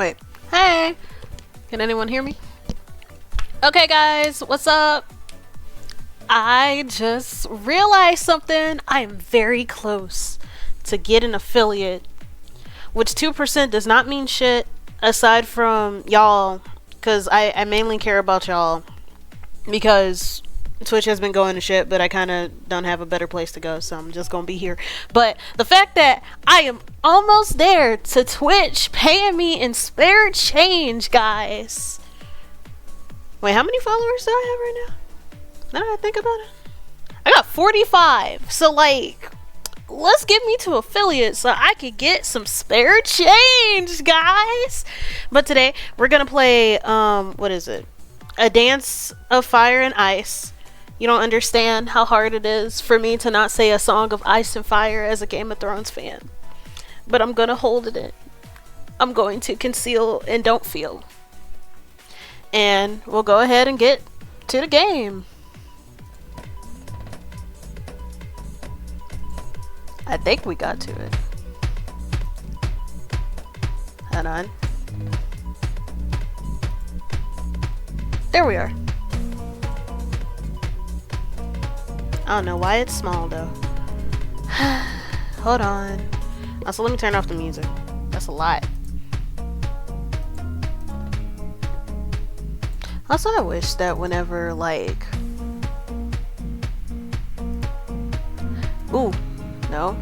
Wait. Hey! Can anyone hear me? Okay, guys, what's up? I just realized something. I am very close to get an affiliate, which 2% does not mean shit aside from y'all, because I mainly care about y'all because Twitch has been going to shit, but I kind of don't have a better place to go, so I'm just gonna be here. But the fact that I am almost there to Twitch paying me in spare change, guys. Wait, how many followers do I have right now? Now that I think about it, I got 45. So like, let's get me to affiliate so I could get some spare change, guys. But today we're gonna play what is it? A Dance of Fire and Ice. You don't understand how hard it is for me to not say a Song of Ice and Fire as a Game of Thrones fan. But I'm gonna hold it in. I'm going to conceal and don't feel. And we'll go ahead and get to the game. I think we got to it. Hold on. There we are. I don't know why it's small though. Hold on. Also, let me turn off the music. That's a lot. Also, I wish that whenever like... Ooh, no.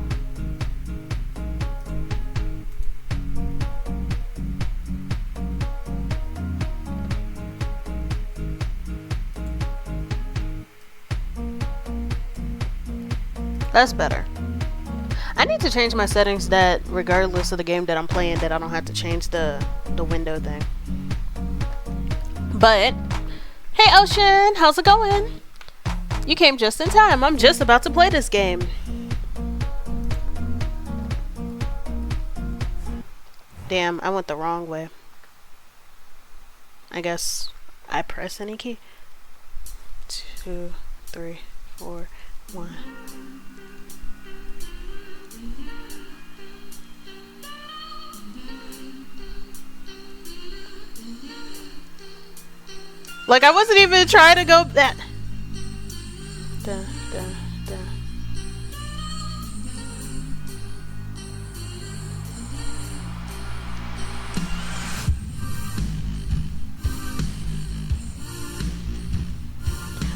That's better. I need to change my settings that regardless of the game that I'm playing, that I don't have to change the window thing. But hey Ocean, how's it going? You came just in time. I'm just about to play this game. Damn, I went the wrong way. I guess I press any key. 2, 3, 4, 1. Like, I wasn't even trying to go that. Dun, dun, dun.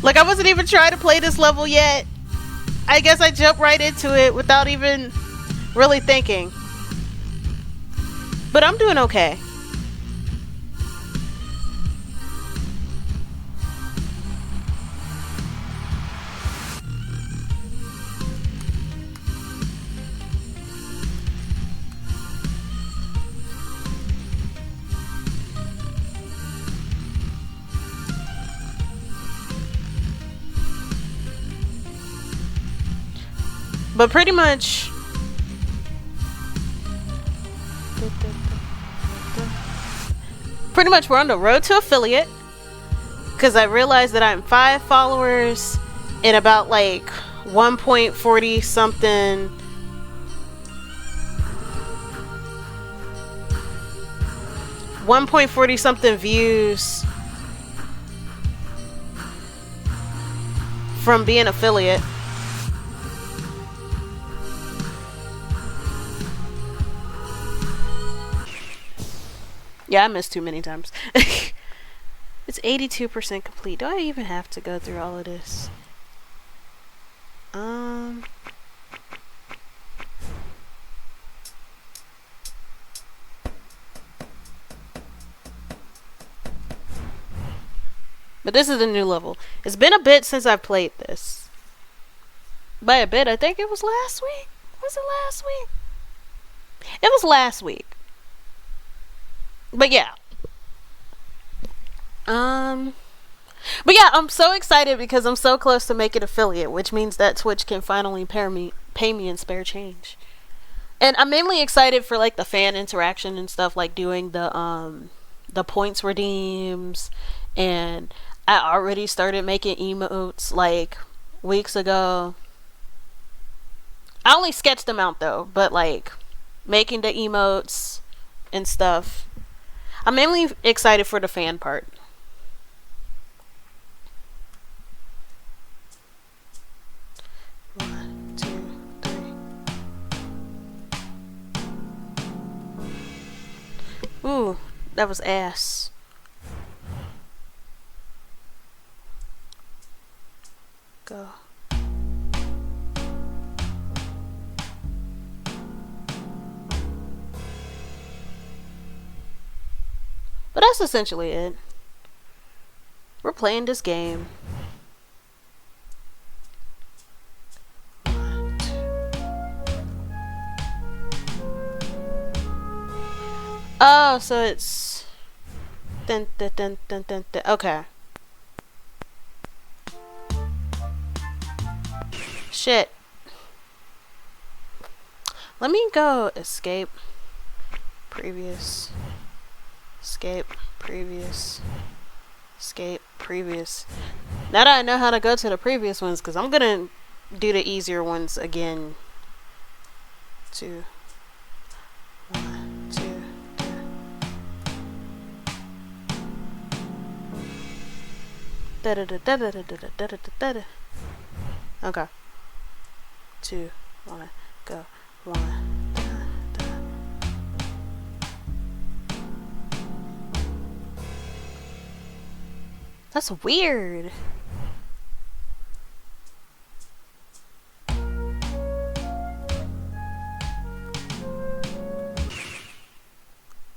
Like, I wasn't even trying to play this level yet. I guess I jumped right into it without even really thinking. But I'm doing okay. But pretty much we're on the road to affiliate, because I realized that I'm 5 followers in about like 1.40 something 1.40 something views from being affiliate. Yeah, I missed too many times. It's 82% complete. Do I even have to go through all of this? But this is a new level. It's been a bit since I've played this. By a bit, I think it was last week. Was it last week? It was last week. But yeah. But yeah, I'm so excited because I'm so close to making affiliate, which means that Twitch can finally pay me in spare change. And I'm mainly excited for like the fan interaction and stuff, like doing the points redeems, and I already started making emotes like weeks ago. I only sketched them out though, but like making the emotes and stuff. I'm mainly excited for the fan part. One, two, three. Ooh, that was ass. Go. But that's essentially it. We're playing this game. Oh, so it's dun, dun, dun, dun, dun, dun. Okay. Shit. Let me go escape. Previous. Escape. Previous. Escape. Previous. Now that I know how to go to the previous ones, because I'm gonna do the easier ones again. 2, 1, 2. Da da da da da da da da da da da. Okay. 2, 1, go. 1. That's weird.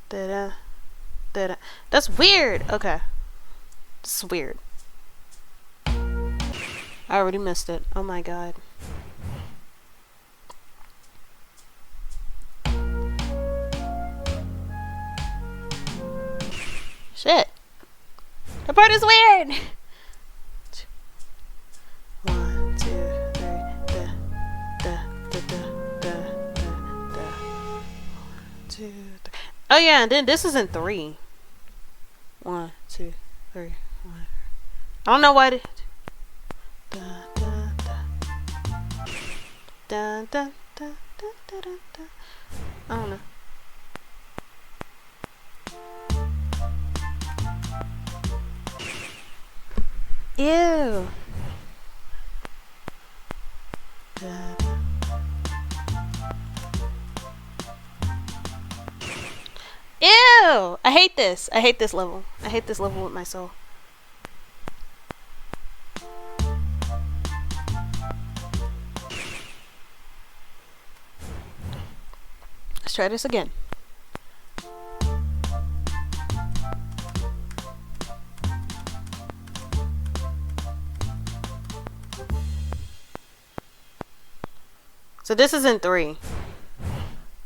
Da-da. Da-da. That's weird. Okay. This is weird. I already missed it. Oh my god. Shit. That part is weird. 1, 2, 3. Da, da, da, da, da, da, da. 1, 2, 3. Oh yeah, and then this isn't 3. 1, 2, 3. 1. I don't know why. Da, da, da. Da, da, da, da, da, da. I don't know. Ew. Ew! I hate this. I hate this level. I hate this level with my soul. Let's try this again. So this isn't 3.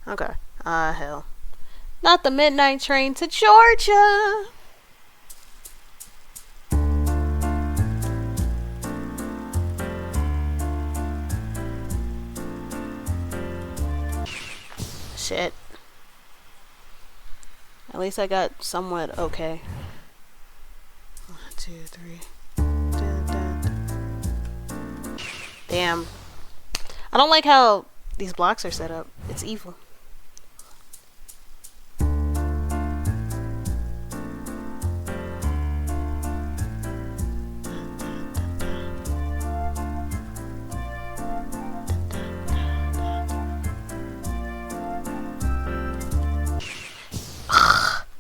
Okay. Hell. Not the midnight train to Georgia. Shit. At least I got somewhat okay. 1, 2, 3. Damn. I don't like how these blocks are set up. It's evil.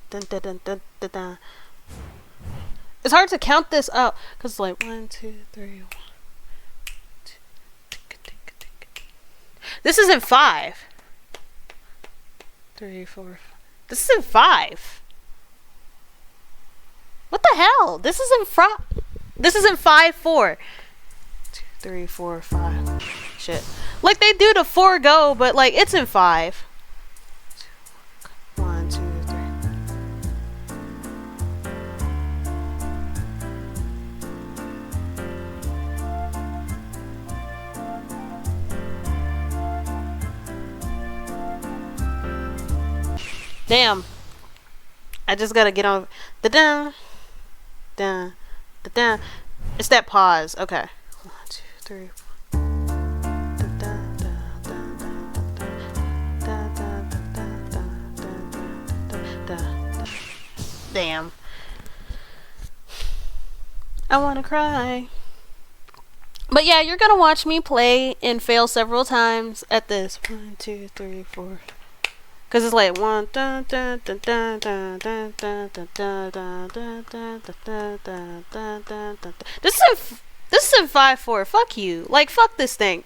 Dun, dun, dun, dun, dun, dun. It's hard to count this out because it's like 1, 2, 3. 1, 2. This isn't 5. 3, 4. 5. This isn't 5. What the hell? This isn't 5, 4. 2, 3, 4, 5. Shit. Like they do the 4 go, but like it's in 5. 1, 2, 3. Damn. I just gotta get on. Da-dun. Dun. Da-dun. It's that pause. Okay. 1, 2, 3, 4. Damn. I wanna cry. But yeah, you're gonna watch me play and fail several times at this. 1, 2, 3, 4. Cause it's like 1 dun dun dun dun dun dun dun dun dun dun dun dun dun dun dun dun. This is in 5/4. Fuck you. Like fuck this thing.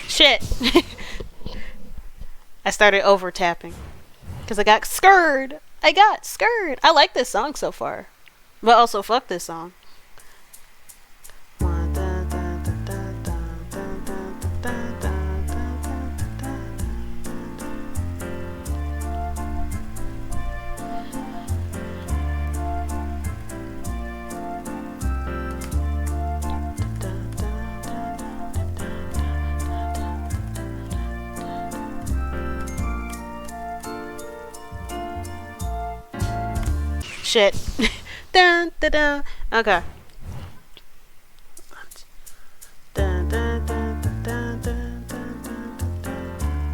Shit. I started over tapping because I got scared. I like this song so far, but also fuck this song. Shit. Dun, dun, dun. Okay. Dun, dun, dun, dun, dun, dun, dun, dun.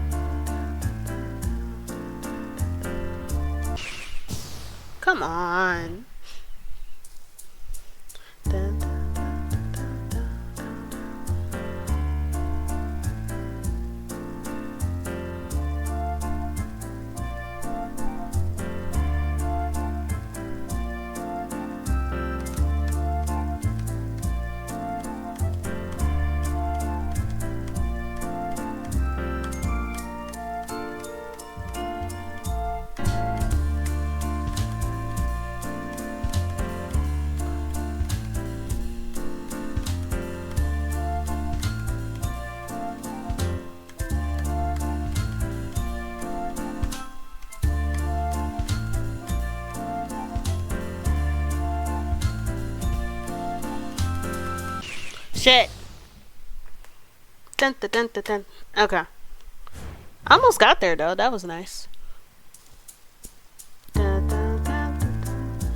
Come on. Dun, dun, dun, dun, dun, Shit. Dun, dun, dun, dun, dun. Okay. Almost got there though. That was nice. Dun, dun, dun, dun, dun.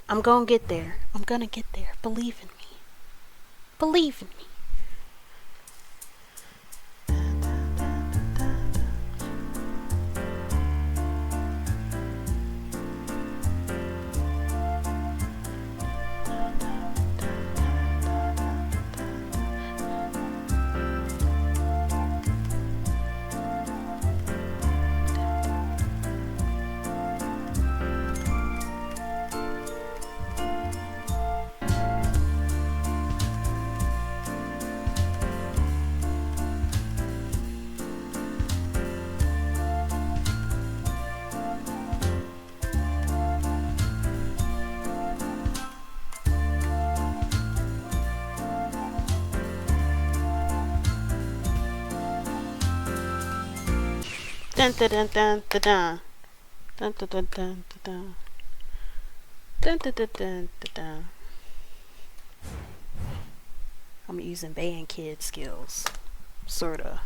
I'm gonna get there. I'm gonna get there. Believe in me. Believe in me. Dun dun dun dun dun dun dun dun dun dun dun dun dun dun dun dun. I'm using band kid skills, sorta.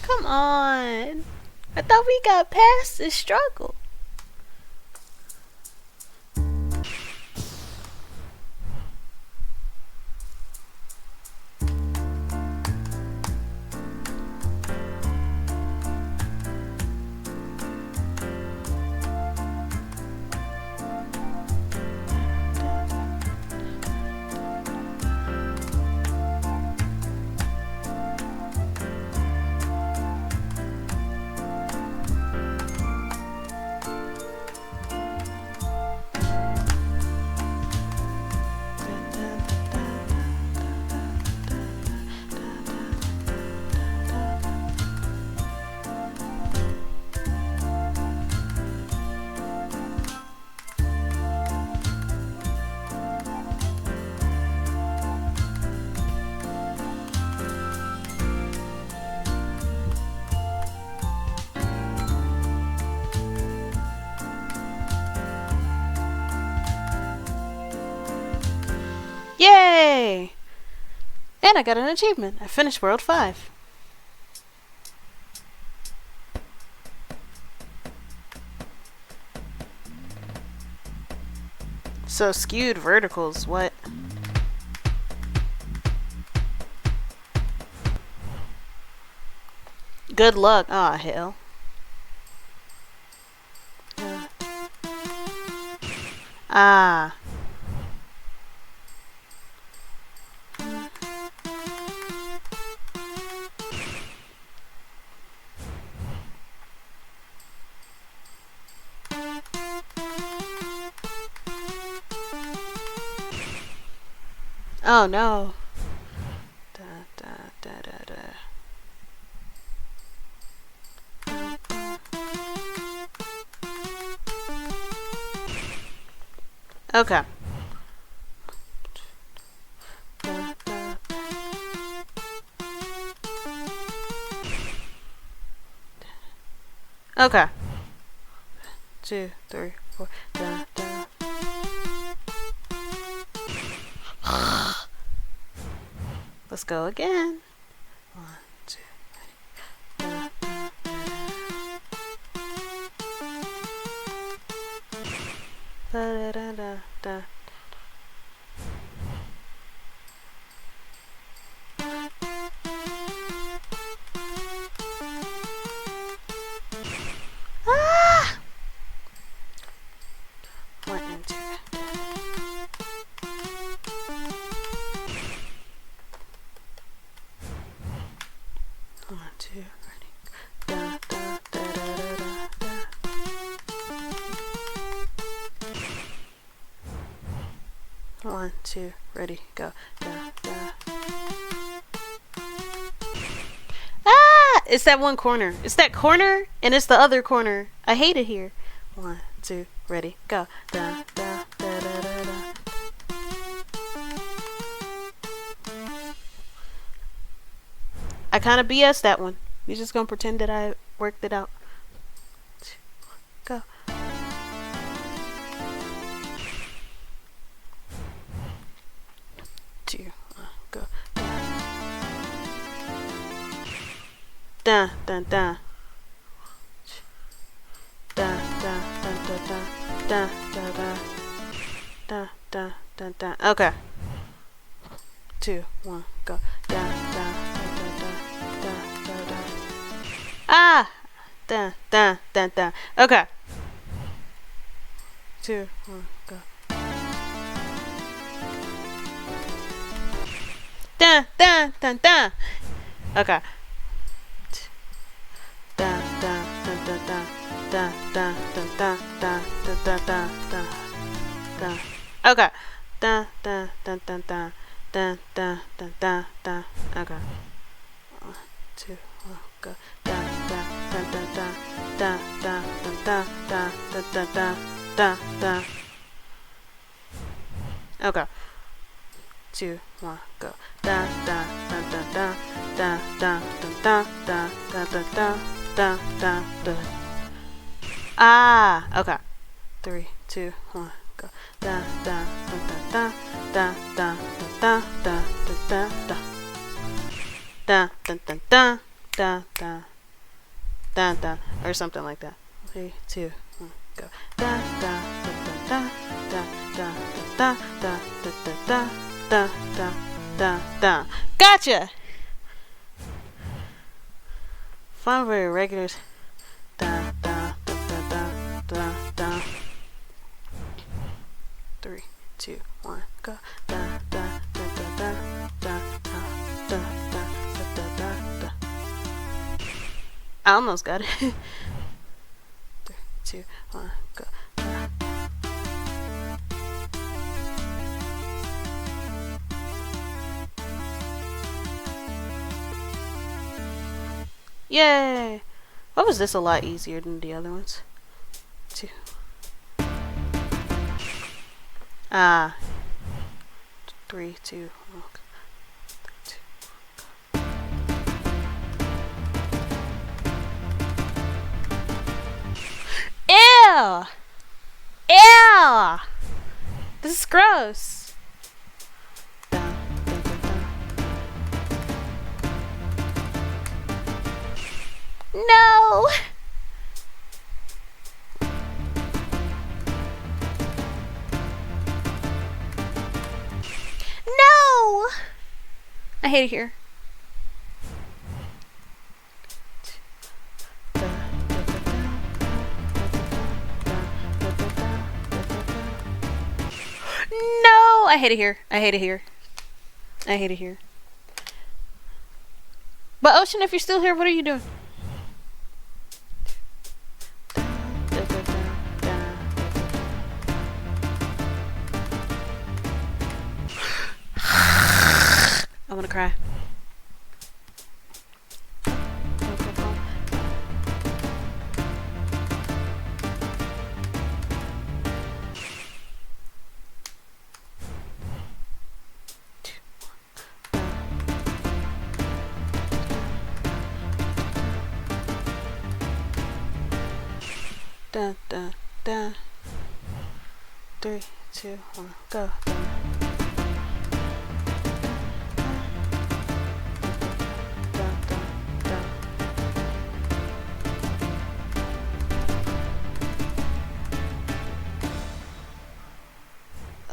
Come on. I thought we got past this struggle. Yay! And I got an achievement. I finished World 5. So skewed verticals, what? Good luck. Aw, hell. Ah. Oh no. Da, da, da, da, da. Okay. Okay. 2, 3, 4. Da, da. Let's go again. 1, 2, 3. Da, da, da, da, da, da. Ah! 1 and 2. 1, 2, ready. Da, da, da, da, da, da. 1, 2, ready, go. Da, da. Ah! It's that one corner. It's that corner, and it's the other corner. I hate it here. 1, 2, ready, go. Da, da, da, da, da, da. I kind of BS that one. You're just gonna pretend that I worked it out. Go. Two, go. Da, da, da. Da, da, da, da, da, da, da, da, da, da, da. Okay. 2, 1, go. Da, da, da, da, da, da, da. Ah! Da, da, da, da. Okay. 2, 1, go. Da, da, da, da. Okay. Da, da, da, da, da. Da, da, da, da, da, da, da, da, da. Okay. Da, da, da, da, da. Da, da, da, da, da. Okay. 1, 2, 1, go. Da, da, da, da, da. Da, da, da, da, da, da, da, da, da. Okay. 2, 1, go. Da, da, da, da, da. Da, da, da, da, da, da, da, da, da, da. Ah, okay. 3, 2, 1, go. Da, da, da, da, da, da, da, da, da, da, da, da, da, da, da, da, da, or something like that. 3, 2, 1, go. Da, da, da, da, da, da, da, da, da, da, da, da, da. Gotcha. Fun for regulars. Da, da, da, da, da, da. 3, 2, 1, go. Da, da, da, da, da, da, da, da, da, da, da. I almost got it. 3, 2, 1, go. Yay! Why was this a lot easier than the other ones? 2. Ah. 3, 2, 1. Ew! Ew! This is gross. Da, No! No! I hate it here. No! I hate it here. I hate it here. I hate it here. But Ocean, if you're still here, what are you doing? I want to cry. Dun, dun, dun. 3, 2, 1, go.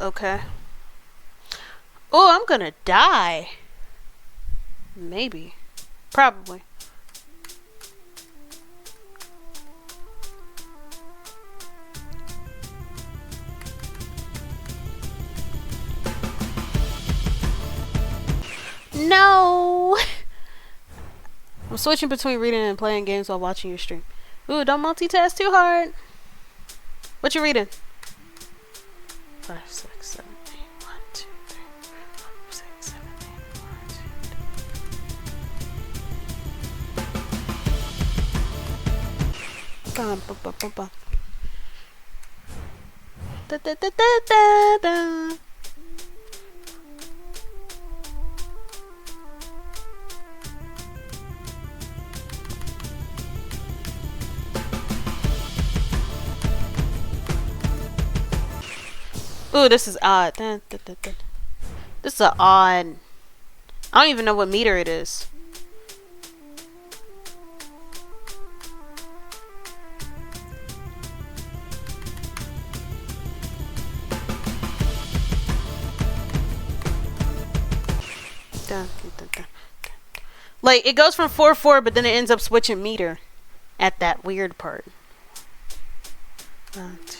Okay. Oh, I'm gonna die. Maybe. Probably. No! I'm switching between reading and playing games while watching your stream. Ooh, don't multitask too hard. What you reading? 5, 6, 7, 8, 1, 2, 3, 4, 5, 6, 7, 8, 1, 2, 3. Bum, bum, bum, bum, bum. Da, da, da, da, da, da. Ooh, this is odd. Dun, dun, dun, dun. This is an odd. I don't even know what meter it is. Dun, dun, dun, dun. Like, it goes from 4-4, but then it ends up switching meter at that weird part. 1, 2.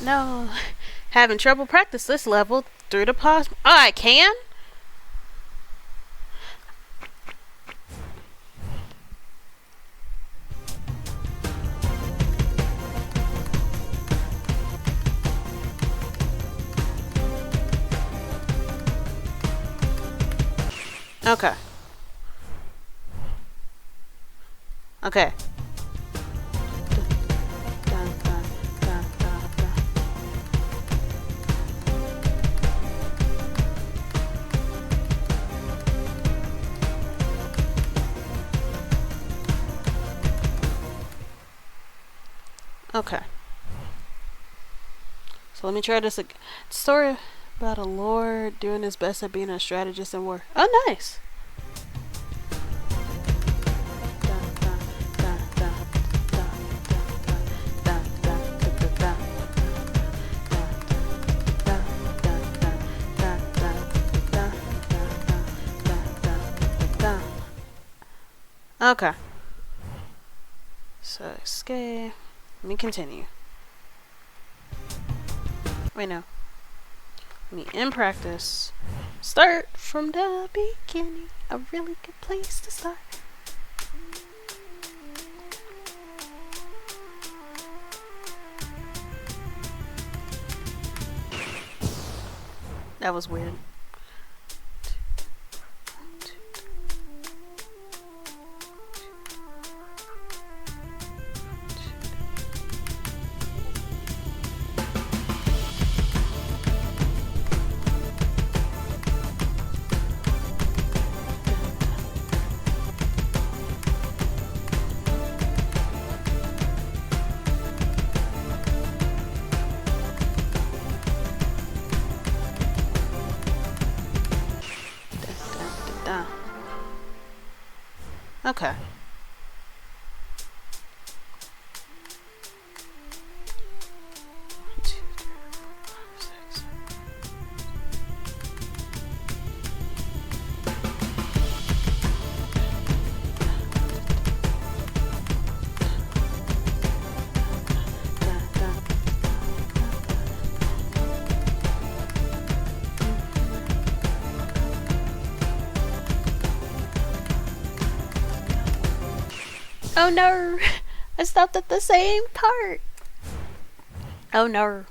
No. Having trouble practice this level through the pause. Oh, I can? Okay. Okay. Okay. So let me try this again. Story about a lord doing his best at being a strategist in war. Oh, nice. Okay. So escape. Let me continue. Wait, no. Let me in practice. Start from the beginning. A really good place to start. That was weird. Okay. Oh no! I stopped at the same part. Oh no.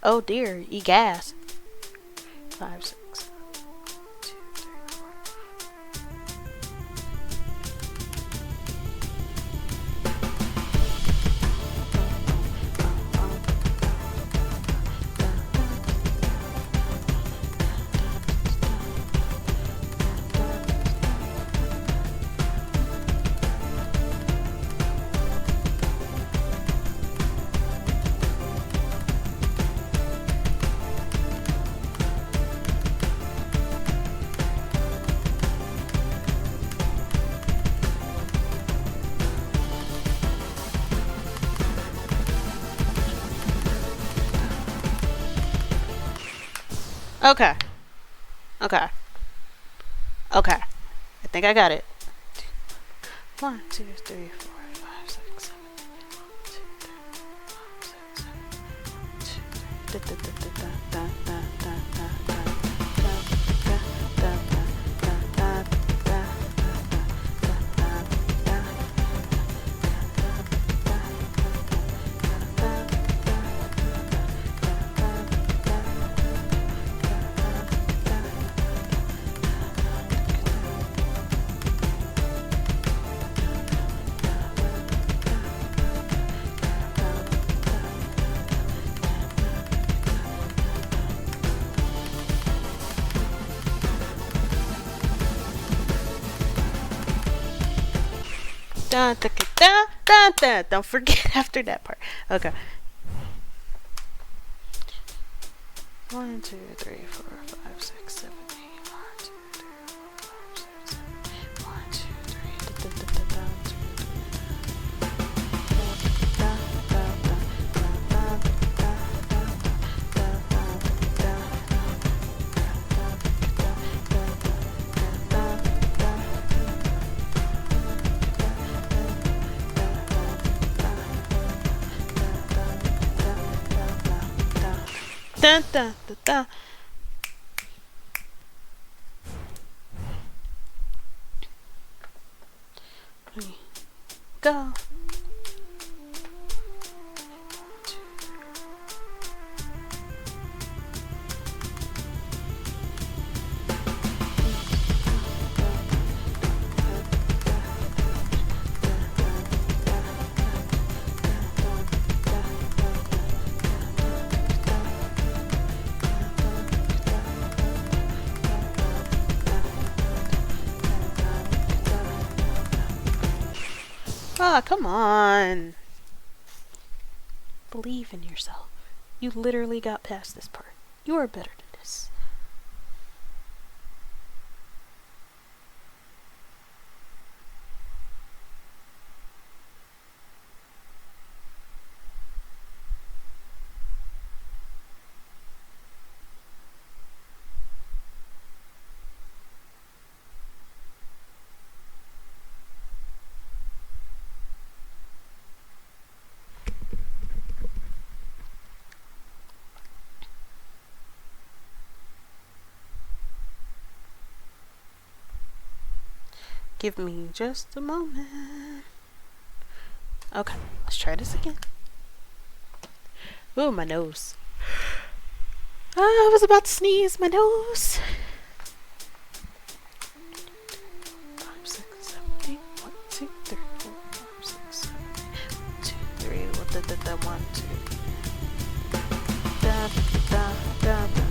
Oh dear, you gas. 5, 6. Okay. Okay. Okay. I think I got it. 1, 2, 3, 4, 5, 6, 7, 2, 3, 4, 5, 6, 7, 2, Dun, dun, dun, dun, dun. Don't forget after that part. Okay. 1, 2, 3, 4, 5, 6, 7, 8. 1, 2, 3, 4, 5, 6, 7, 8. 1, 2, 3. Dun, dun, dun, dun, 2, 3. Dun, dun, dun, dun. Go. Ah, come on. Believe in yourself. You literally got past this part. You are better than this. Give me just a moment. Okay, let's try this again. Ooh, my nose. I was about to sneeze. My nose. 5, 6, 7, 8. 1, 2, 3, 4, 5, 6, 7, 8. 1, 2, 3. 1, 2. Da, da, da, da.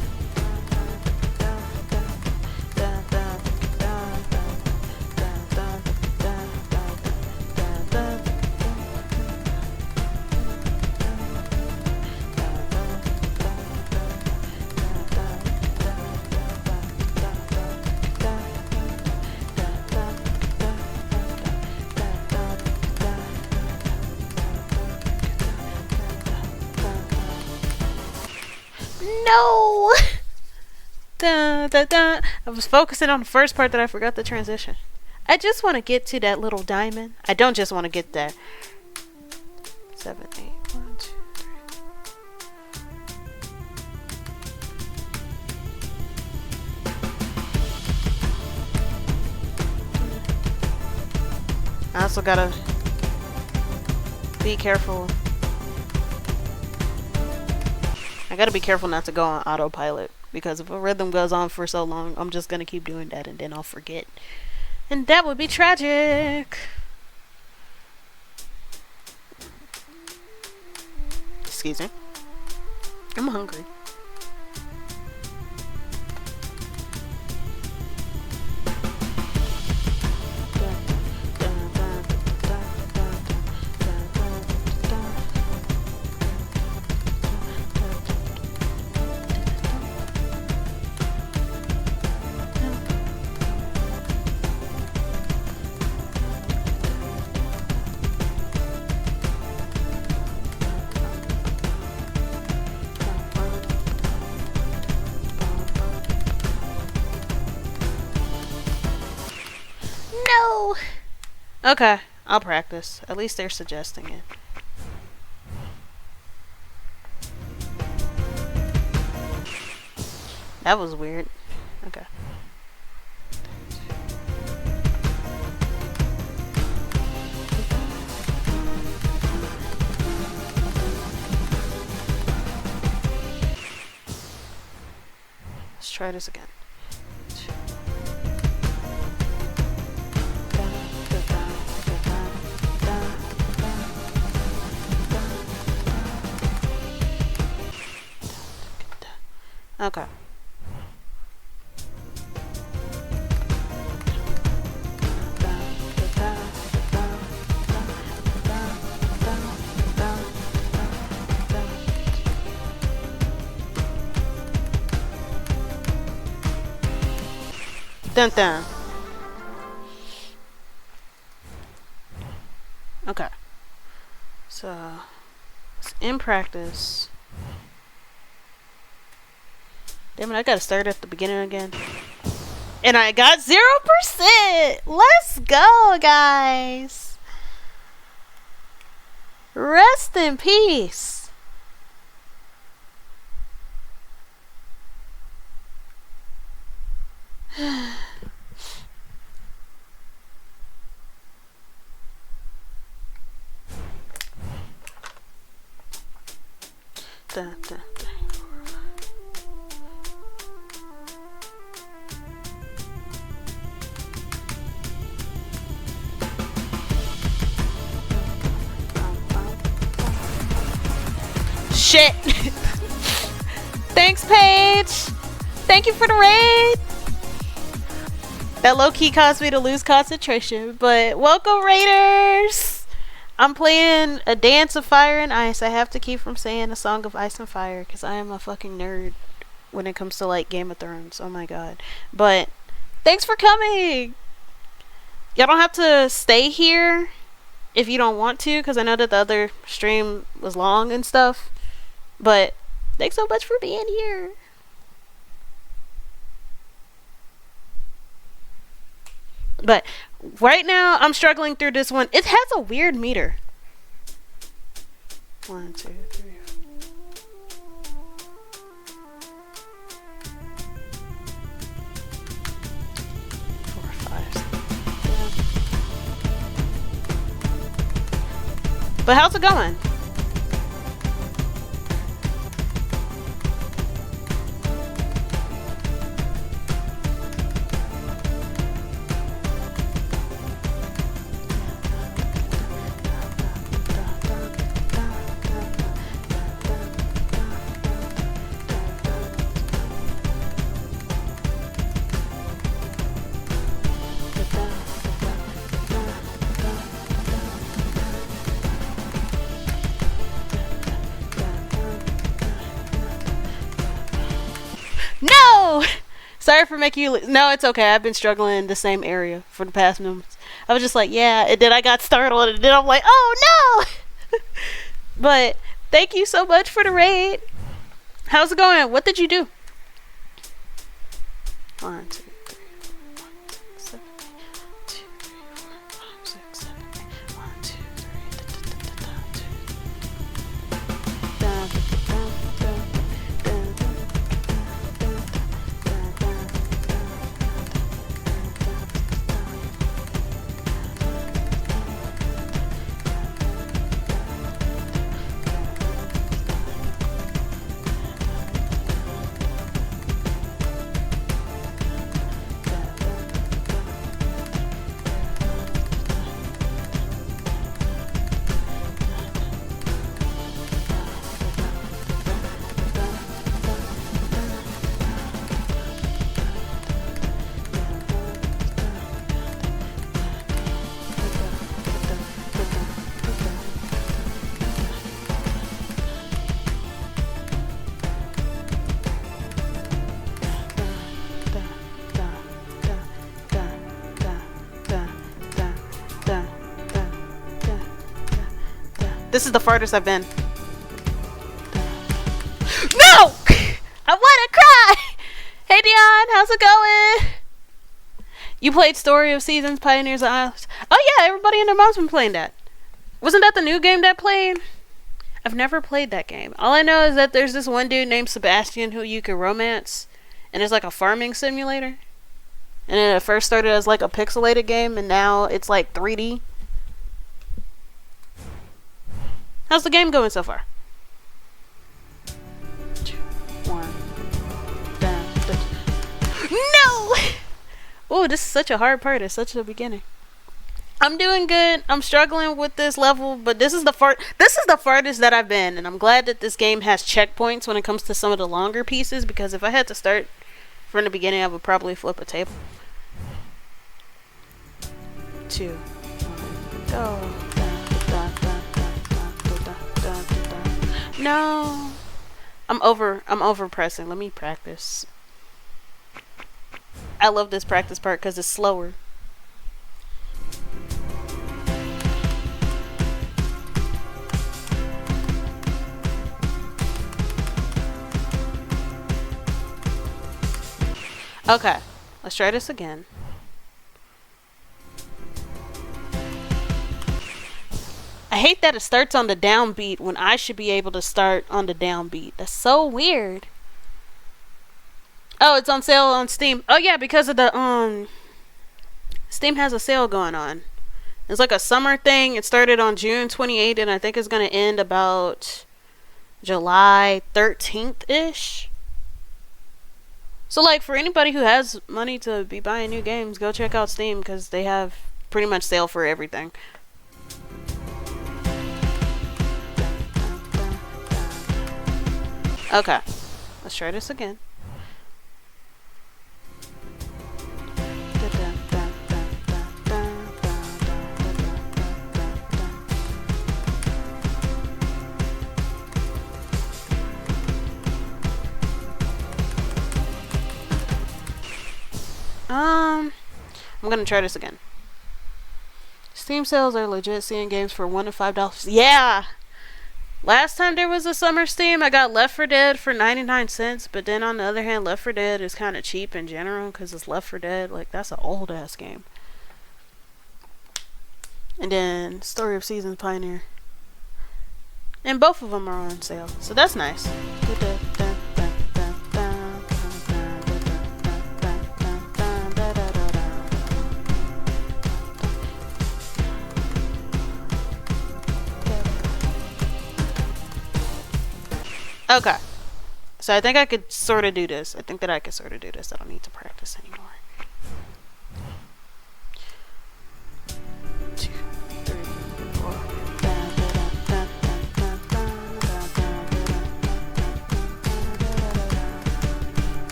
No! Dun, dun, dun. I was focusing on the first part that I forgot the transition. I just want to get to that little diamond. I don't just want to get there. 7, 8, 1, 2, 3. I also gotta be careful. I gotta be careful not to go on autopilot, because if a rhythm goes on for so long, I'm just gonna keep doing that and then I'll forget. And that would be tragic. Excuse me. I'm hungry. No! Okay, I'll practice. At least they're suggesting it. That was weird. Okay. Let's try this again. Okay. Dun dun. Okay. So, it's in practice. Damn it, I gotta start at the beginning again. And I got 0%! Let's go, guys! Rest in peace. Dun, dun, dun. Shit! Thanks, Paige! Thank you for the raid! That low-key caused me to lose concentration, but welcome, raiders! I'm playing A Dance of Fire and Ice. I have to keep from saying A Song of Ice and Fire, because I am a fucking nerd when it comes to, like, Game of Thrones. Oh my god. But, thanks for coming! Y'all don't have to stay here if you don't want to, because I know that the other stream was long and stuff. But thanks so much for being here. But right now I'm struggling through this one. It has a weird meter. 1, 2, 3, 4, 5. But how's it going? No! Sorry for making you... No, it's okay. I've been struggling in the same area for the past moments. I was just like, yeah. And then I got startled. And then I'm like, oh, no! But thank you so much for the raid. How's it going? What did you do? 1, 2, 3, 4, 5, 6, 7, 8. 2, 3, 4, 5, 6, 7, 8. 1, 2, This is the farthest I've been. No! I wanna cry! Hey Dion, how's it going? You played Story of Seasons, Pioneers of Islands. Oh yeah, everybody and their mom's been playing that. Wasn't that the new game that played? I've never played that game. All I know is that there's this one dude named Sebastian who you can romance. And it's like a farming simulator. And then it first started as like a pixelated game, and now it's like 3D. How's the game going so far? 2, 1. No! Oh, this is such a hard part. It's such a beginning. I'm doing good. I'm struggling with this level, but this is the farthest that I've been, and I'm glad that this game has checkpoints when it comes to some of the longer pieces, because if I had to start from the beginning, I would probably flip a table. 2, 1, go. No. I'm over pressing. Let me practice. I love this practice part because it's slower. Okay, let's try this again. I hate that it starts on the downbeat when I should be able to start on the downbeat. That's so weird. Oh, it's on sale on Steam. Oh yeah, because of the Steam has a sale going on. It's like a summer thing. It started on June 28th, and I think it's gonna end about July 13th-ish. So like for anybody who has money to be buying new games, go check out Steam because they have pretty much sale for everything. Okay, let's try this again. I'm gonna try this again. Steam sales are legit, seeing games for $1 to $5. Yeah! Last time there was a summer Steam, I got Left 4 Dead for 99 cents, but then on the other hand, Left 4 Dead is kind of cheap in general because it's Left 4 Dead. Like, that's an old ass game. And then Story of Seasons, Pioneer. And both of them are on sale, so that's nice. Okay. So I think I could sort of do this. I think that I could sort of do this. I don't need to practice anymore. 2, 3, 4.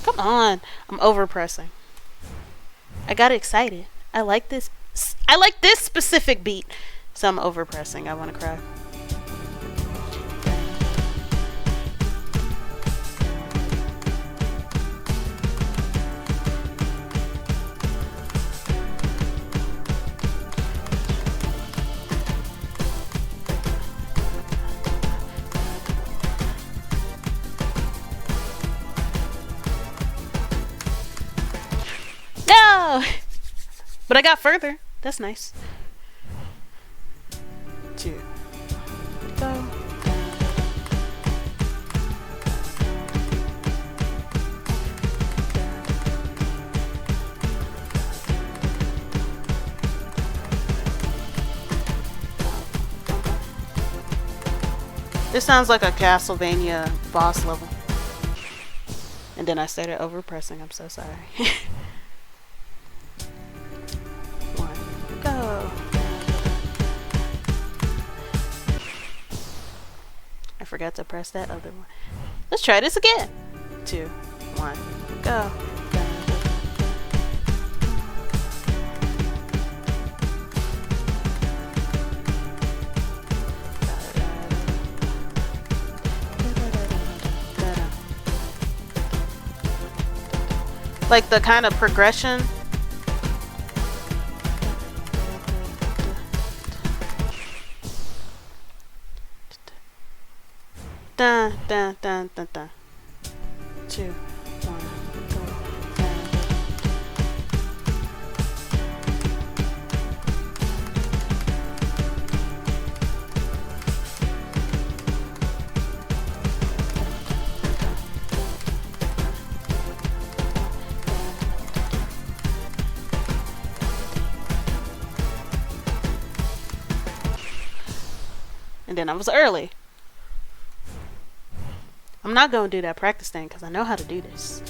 Come on. I'm over pressing. I got excited. I like this specific beat. So I'm over pressing. I want to cry. go. But I got further. That's nice. 2, go. This sounds like a Castlevania boss level. And then I started overpressing. I'm so sorry. 1, go. I forgot to press that other one. Let's try this again. 2, 1, go. Like the kind of progression. Dun, dun, dun, dun, dun. 2, 1, go. And then I was early. I'm not going to do that practice thing because I know how to do this.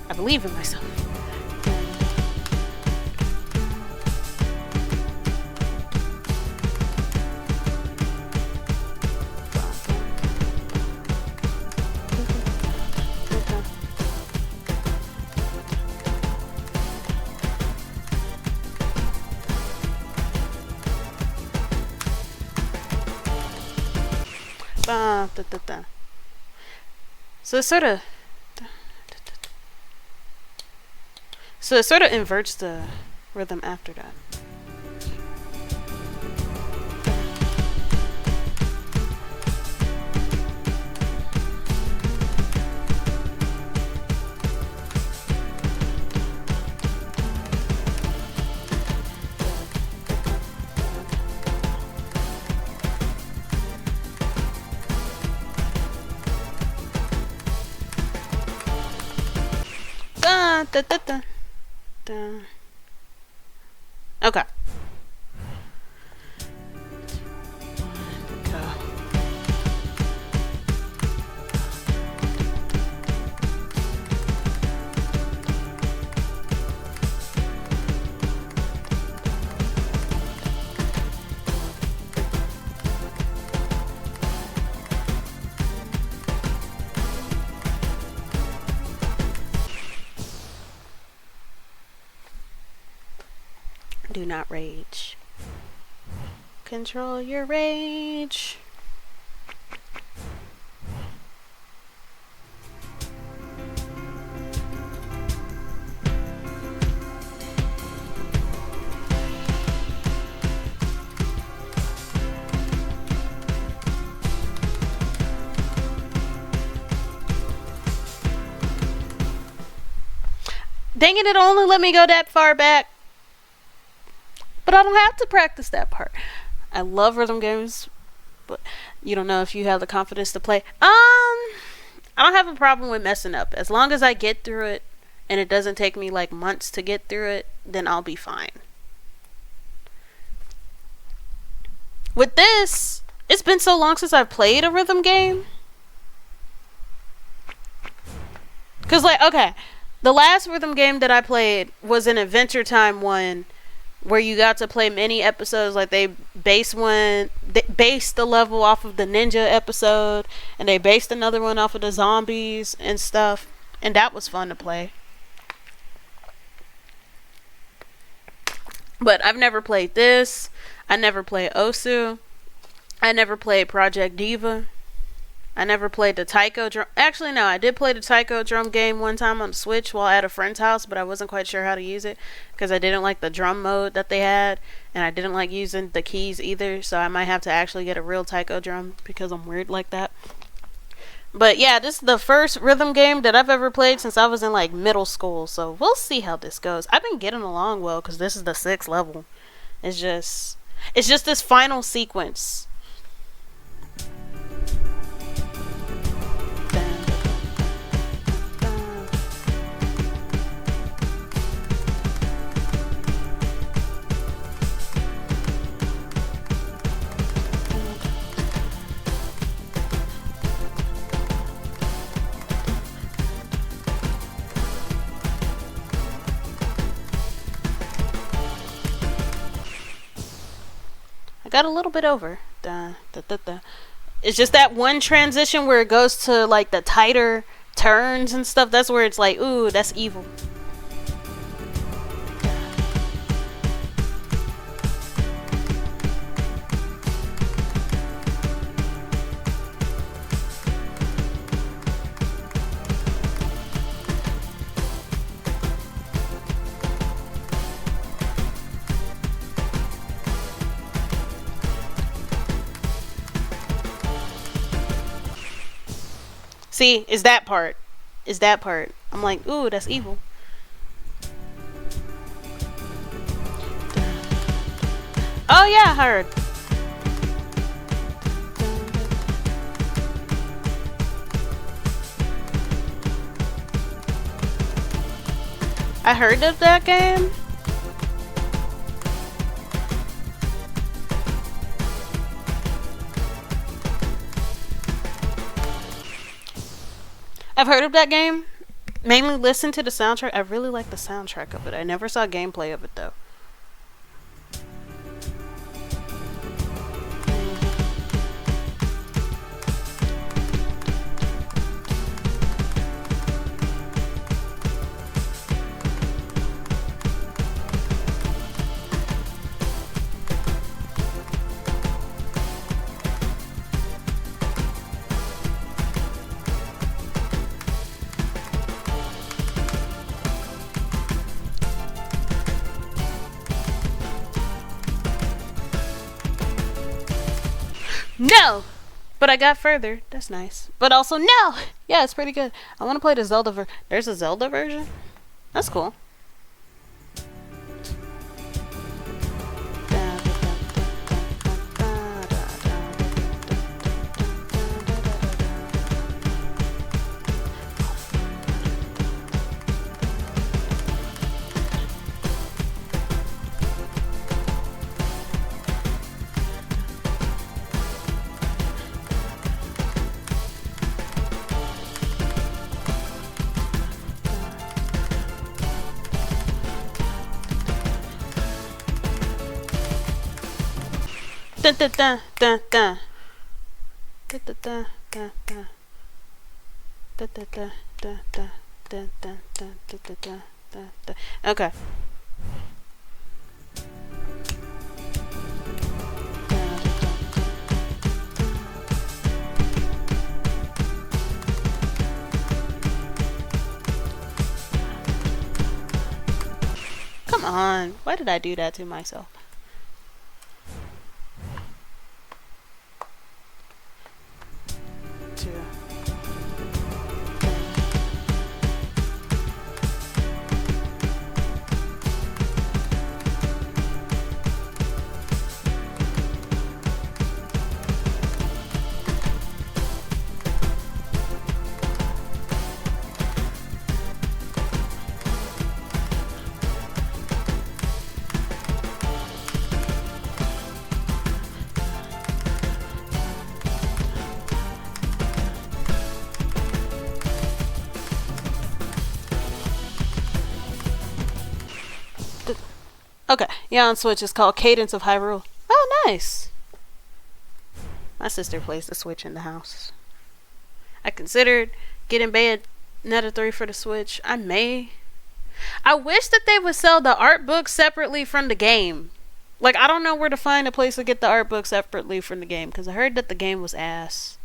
I believe in myself. So it sort of inverts the rhythm after that. Da, da, da, da. Okay. Go. Do not rage. Control your rage. Dang it, it only let me go that far back. But I don't have to practice that part. I love rhythm games, but you don't know if you have the confidence to play. I don't have a problem with messing up. As long as I get through it and it doesn't take me like months to get through it, then I'll be fine. With this, it's been so long since I've played a rhythm game. Cause like, okay, the last rhythm game that I played was an Adventure Time one where you got to play many episodes. Like they based the level off of the ninja episode, and they based another one off of the zombies and stuff, and that was fun to play. But I've never played this. I never played Osu. I never played Project Diva. I never played the taiko drum. Actually, no, I did play the taiko drum game one time on the Switch while at a friend's house, but I wasn't quite sure how to use it because I didn't like the drum mode that they had, and I didn't like using the keys either, so I might have to actually get a real taiko drum because I'm weird like that. But yeah, this is the first rhythm game that I've ever played since I was in like middle school. So we'll see how this goes. I've been getting along well because this is the 6th level. It's just this final sequence. Got a little bit over. It's just that one transition where it goes to like the tighter turns and stuff. That's where it's like, ooh, that's evil. See, is that part. I'm like, ooh, that's evil. Oh yeah, I heard. I heard of that game. I've heard of that game. Mainly listened to the soundtrack. I really like the soundtrack of it. I never saw gameplay of it though. No! But I got further. That's nice. But also, no! Yeah, it's pretty good. I want to play the Zelda There's a Zelda version? That's cool. Dun, dun, dun, dun, dun. Dun, dun, dun, dun, dun. Dun, dun, dun, dun, dun, dun, dun, dun, dun, dun, dun, dun. Okay. Come on. Why did I do that to myself? Okay, yeah, on Switch it's called Cadence of Hyrule. Oh, nice. My sister plays the Switch in the house. I considered getting Bayonetta 3 for the Switch. I wish that they would sell the art book separately from the game. Like, I don't know where to find a place to get the art book separately from the game, because I heard that the game was ass.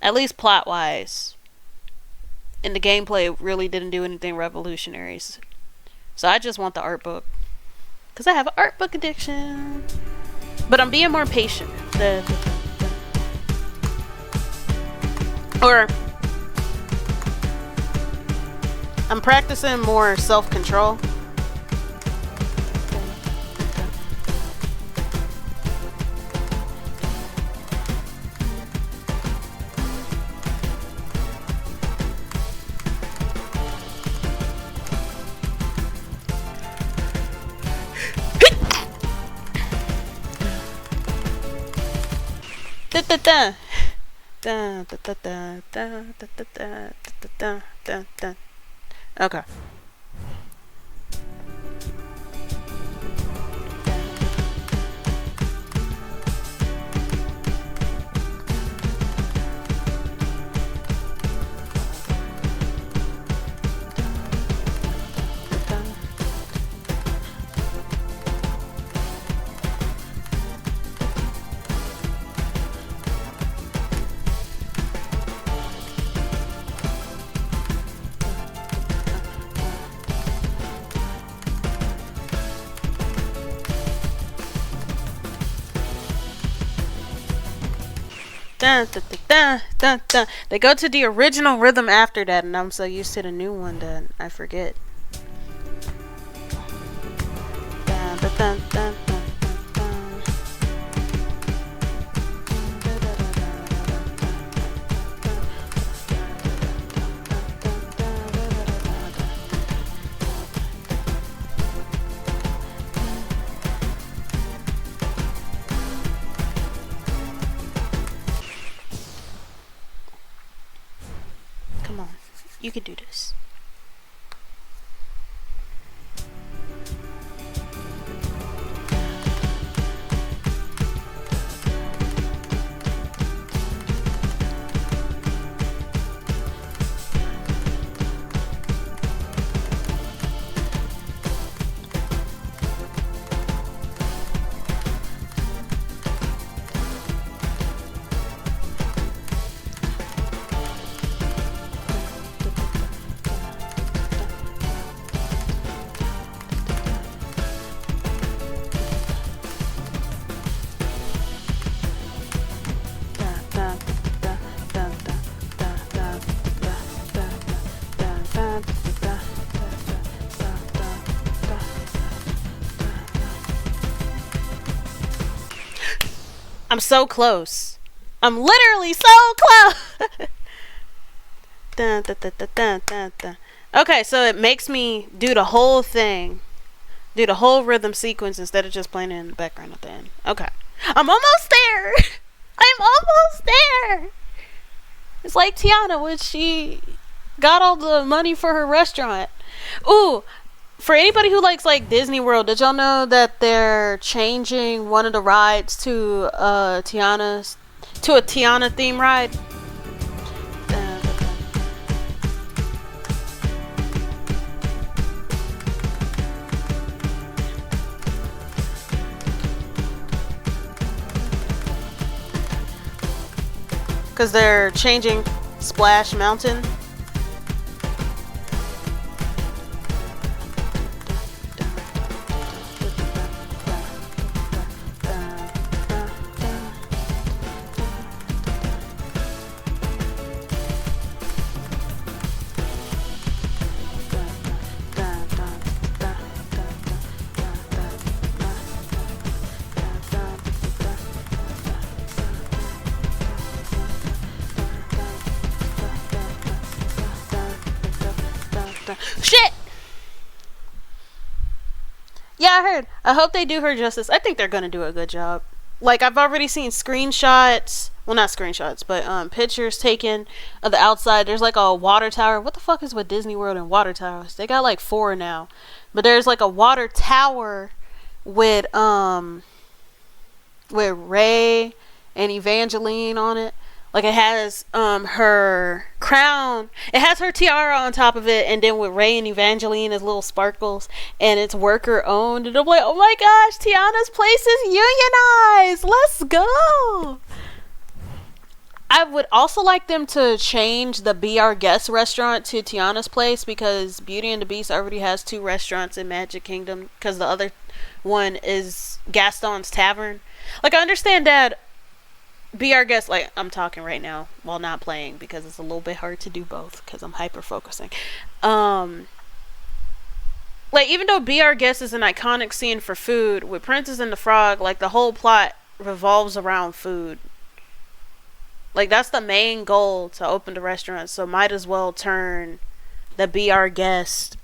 At least plot-wise. And the gameplay really didn't do anything revolutionary. So I just want the art book. Because I have an art book addiction. But I'm being more patient. Or I'm practicing more self-control. Okay. Dun, dun, dun, dun, dun, dun. They go to the original rhythm after that, and I'm so used to the new one that I forget. Dun, dun, dun, dun, dun, dun. Come on, you can do this. I'm so close. I'm literally so close. Dun, dun, dun, dun, dun, dun, dun. Okay, so it makes me do the whole thing. Do the whole rhythm sequence instead of just playing it in the background at the end. Okay. I'm almost there. I'm almost there. It's like Tiana when she got all the money for her restaurant. Ooh, for anybody who likes like Disney World, did y'all know that they're changing one of the rides to a Tiana theme ride? Because they're changing Splash Mountain. Shit! Yeah, I heard. I hope they do her justice. I think they're gonna do a good job. Like, I've already seen screenshots. Well, not screenshots, but pictures taken of the outside. There's like a water tower. What the fuck is with Disney World and water towers? They got like 4 now. But there's like a water tower with Ray and Evangeline on it. Like, it has her crown. It has her tiara on top of it, and then with Ray and Evangeline as little sparkles, and it's worker owned. And I'm like, oh my gosh, Tiana's place is unionized. Let's go. I would also like them to change the Be Our Guest restaurant to Tiana's place, because Beauty and the Beast already has 2 restaurants in Magic Kingdom, because the other one is Gaston's Tavern. Like, I understand that be our guest. Like, I'm talking right now while not playing because it's a little bit hard to do both because I'm hyper focusing. Like, even though Be Our Guest is an iconic scene for food, with Princess and the Frog, like, the whole plot revolves around food. Like, that's the main goal to open the restaurant, so might as well turn the Be Our Guest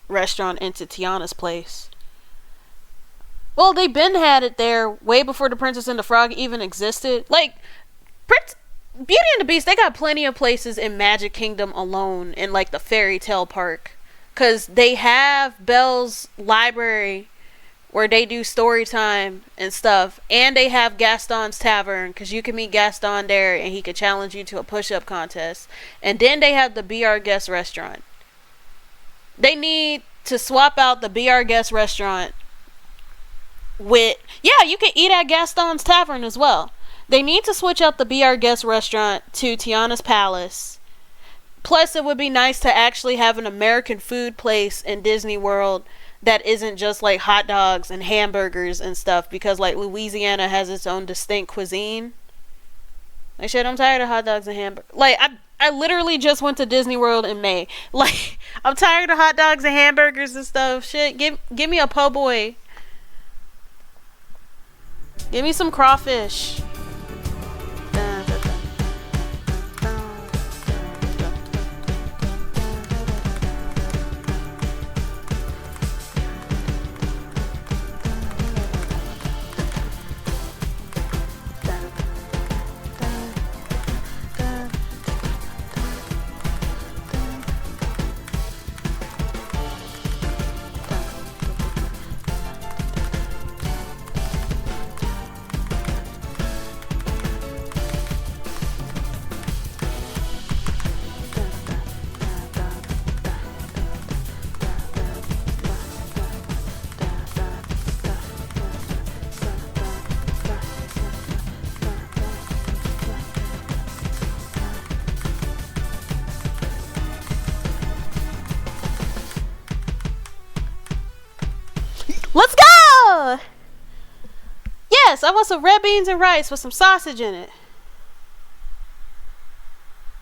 restaurant into Tiana's place. Well, they been had it there way before the Princess and the Frog even existed. Like, Beauty and the Beast, they got plenty of places in Magic Kingdom alone in, like, the fairy tale park. Because they have Belle's library where they do story time and stuff. And they have Gaston's Tavern because you can meet Gaston there and he could challenge you to a push-up contest. And then they have the Be Our Guest restaurant. They need to swap out the Be Our Guest restaurant with... Yeah, you can eat at Gaston's Tavern as well. They need to switch out the Be Our Guest restaurant to Tiana's Palace. Plus, it would be nice to actually have an American food place in Disney World that isn't just like hot dogs and hamburgers and stuff, because like Louisiana has its own distinct cuisine. Like, shit, I'm tired of hot dogs and hamburgers. Like, I literally just went to Disney World in May. Like, I'm tired of hot dogs and hamburgers and stuff. Shit, give me a po' boy. Give me some crawfish. Let's go! Yes, I want some red beans and rice with some sausage in it.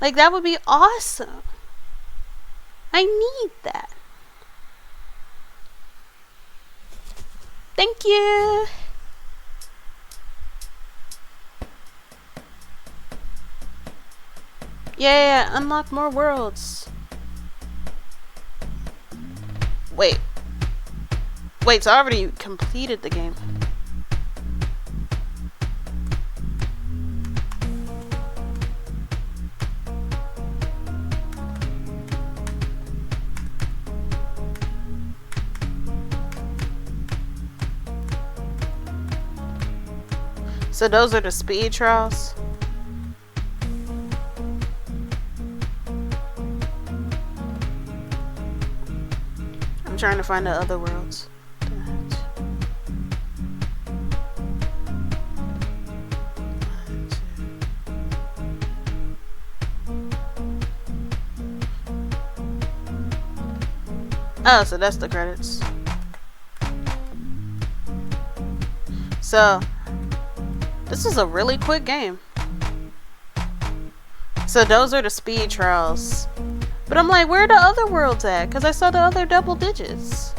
Like, that would be awesome. I need that. Thank you. Yeah, unlock more worlds. Wait, so I already completed the game. So those are the speed trials. I'm trying to find the other worlds. Oh, so that's the credits. So, this is a really quick game. So those are the speed trials. But I'm like, where are the other worlds at? Because I saw the other double digits.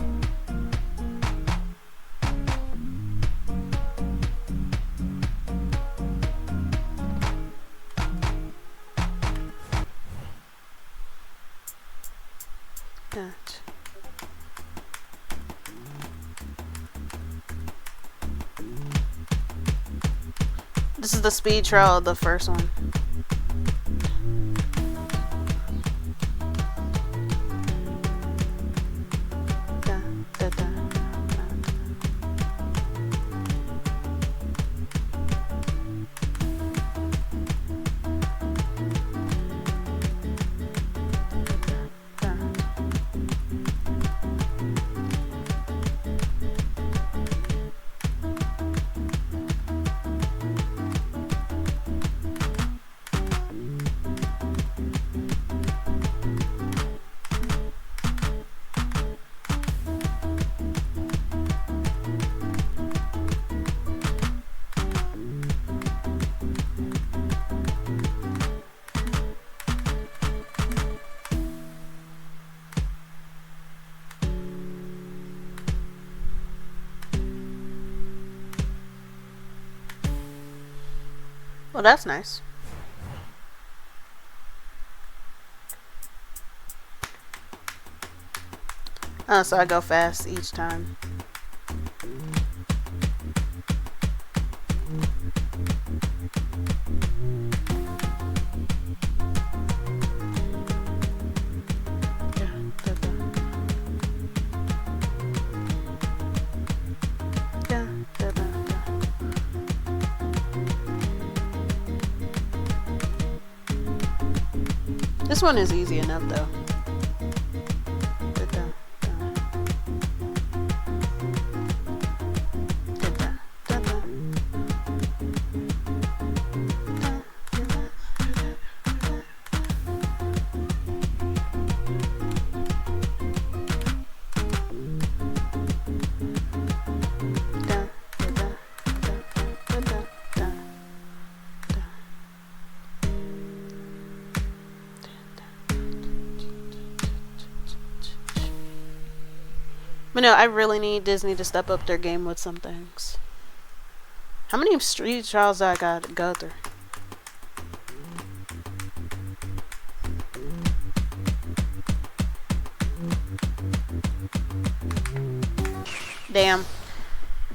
This is the speed trial of the first one. Well, that's nice. Oh, so I go fast each time. This one is easy enough though. But no, I really need Disney to step up their game with some things. How many street trials do I got to go through? Damn.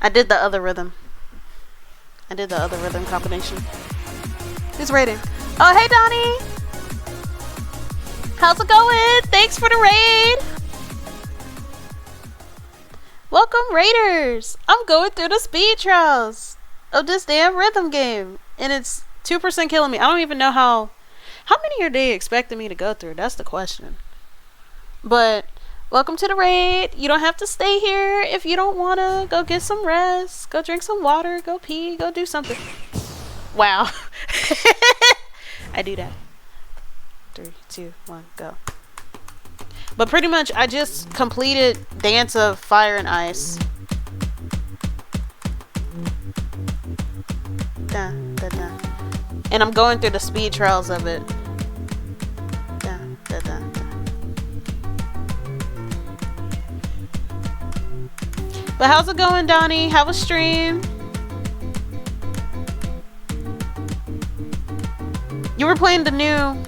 I did the other rhythm. I did the other rhythm combination. Who's raiding? Oh, hey, Donnie! How's it going? Thanks for the raid! Welcome, raiders! I'm going through the speed trials of this damn rhythm game. And it's 2% killing me. I don't even know how many are they expecting me to go through? That's the question. But welcome to the raid. You don't have to stay here if you don't want to. Go get some rest. Go drink some water. Go pee. Go do something. Wow. I do that. 3, 2, 1, go. But pretty much, I just completed Dance of Fire and Ice. Da, da, da. And I'm going through the speed trials of it. Da, da, da, da. But how's it going, Donnie? How was stream? You were playing the new...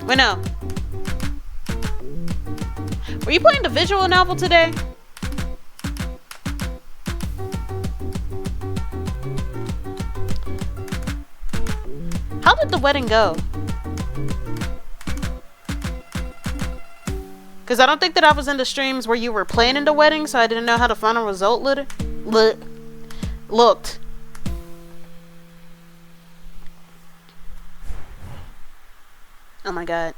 Wait, no. Were you playing the visual novel today? How did the wedding go? Because I don't think that I was in the streams where you were planning the wedding, so I didn't know how the final result looked. Oh my god.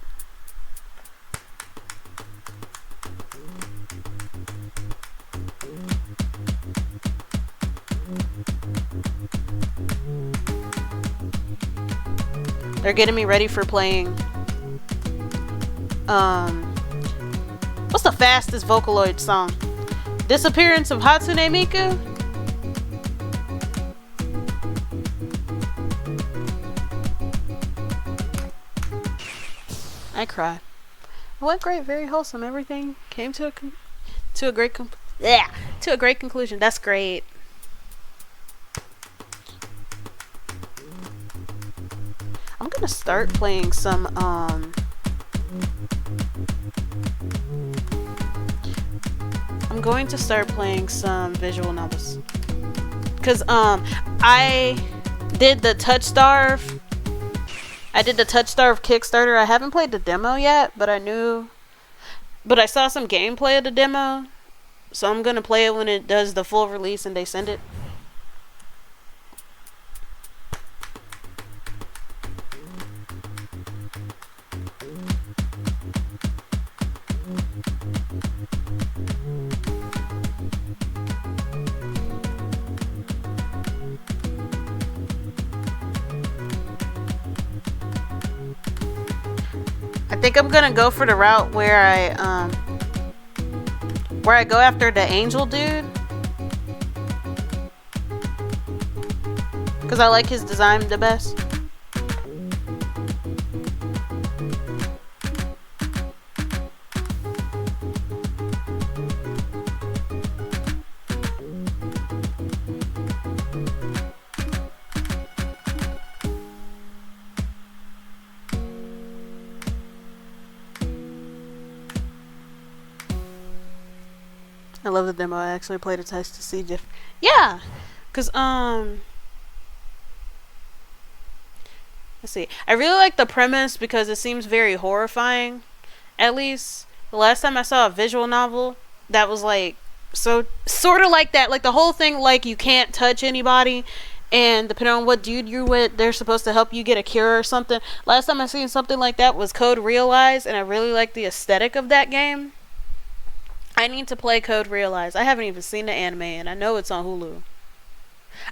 They're getting me ready for playing what's the fastest Vocaloid song? Disappearance of Hatsune Miku? I cried. It went great, very wholesome. Everything came to a great conclusion. That's great. I'm gonna start playing some I'm going to start playing some visual novels. Cause I did the Touch Starve Kickstarter. I haven't played the demo yet, but I saw some gameplay of the demo. So I'm gonna play it when it does the full release and they send it. I think I'm gonna go for the route where I go after the angel dude, because I like his design the best. I love the demo. I actually played a test to see if yeah, cause let's see. I really like the premise because it seems very horrifying. At least the last time I saw a visual novel that was like so sort of like that, like the whole thing, like you can't touch anybody, and depending on what dude you're with, they're supposed to help you get a cure or something. Last time I seen something like that was Code Realize, and I really like the aesthetic of that game. I need to play Code Realize. I haven't even seen the anime, and I know it's on Hulu.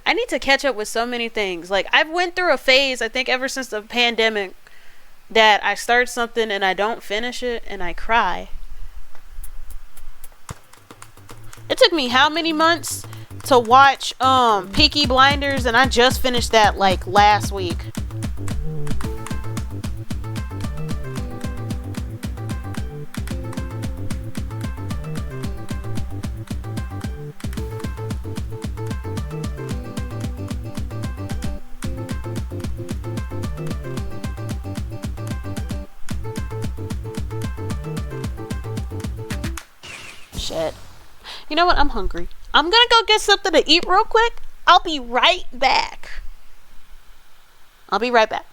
I need to catch up with so many things. Like I've went through a phase, I think ever since the pandemic, that I start something and I don't finish it and I cry. It took me how many months to watch Peaky Blinders, and I just finished that like last week. Shit. You know what? I'm hungry. I'm gonna go get something to eat real quick. I'll be right back. I'll be right back.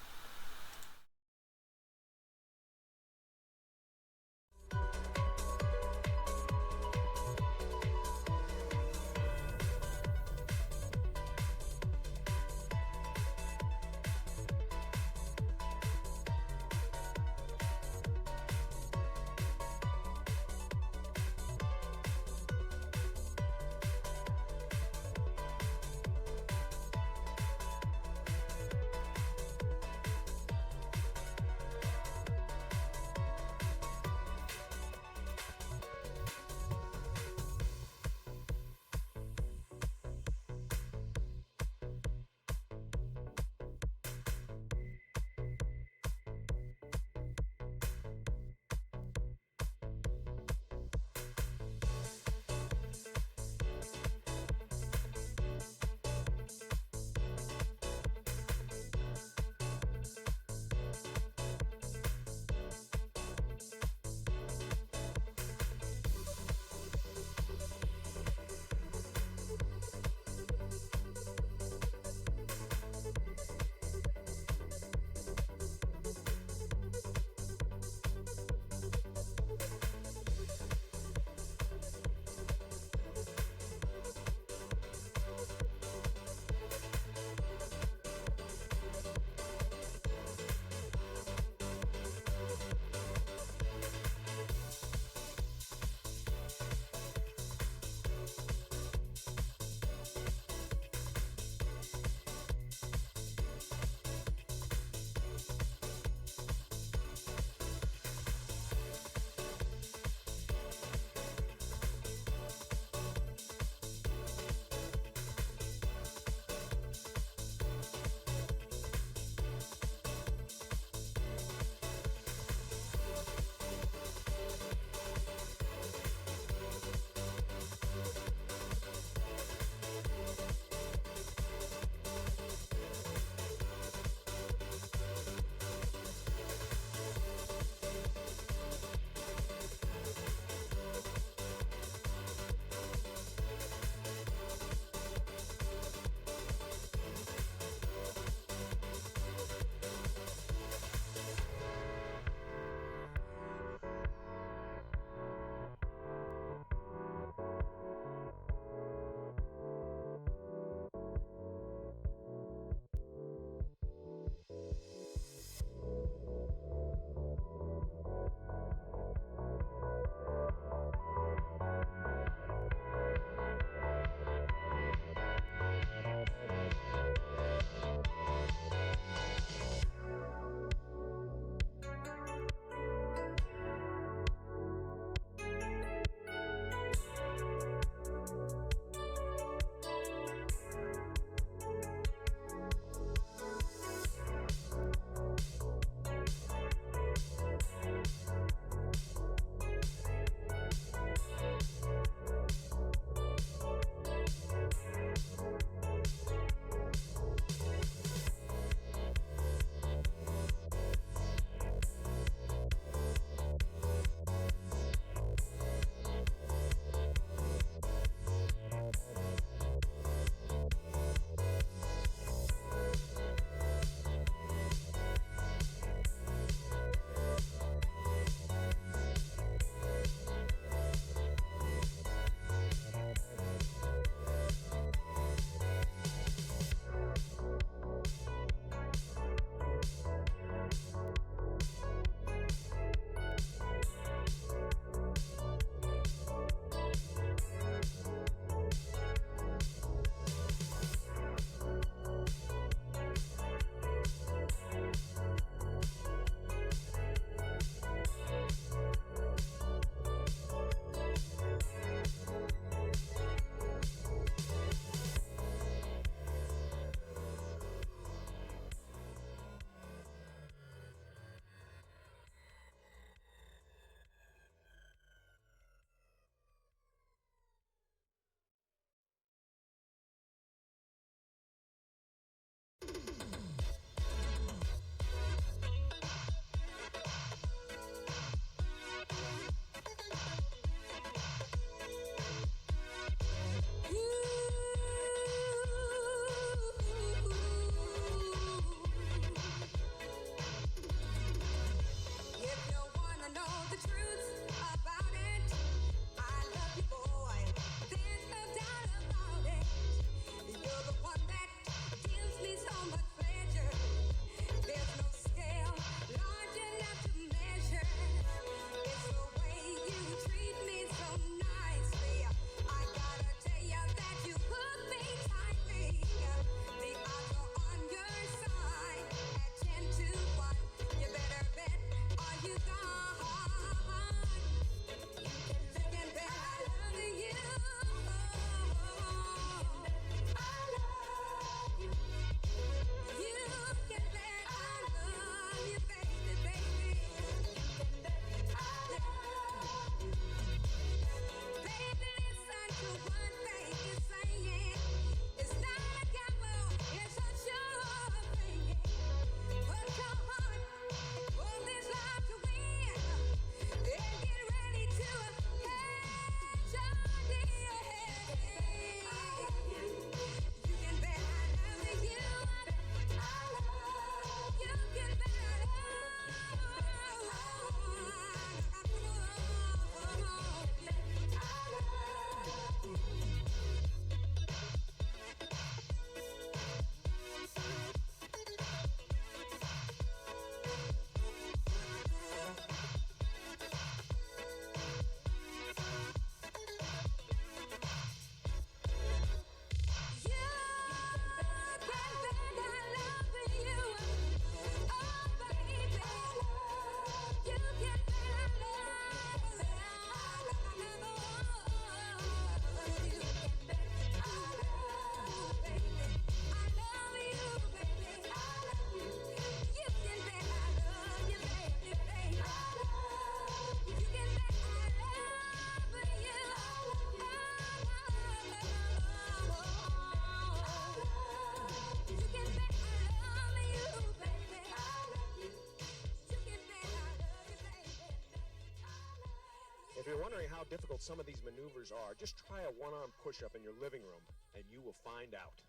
you're wondering how difficult some of these maneuvers are, just try a one-arm push-up in your living room, and you will find out.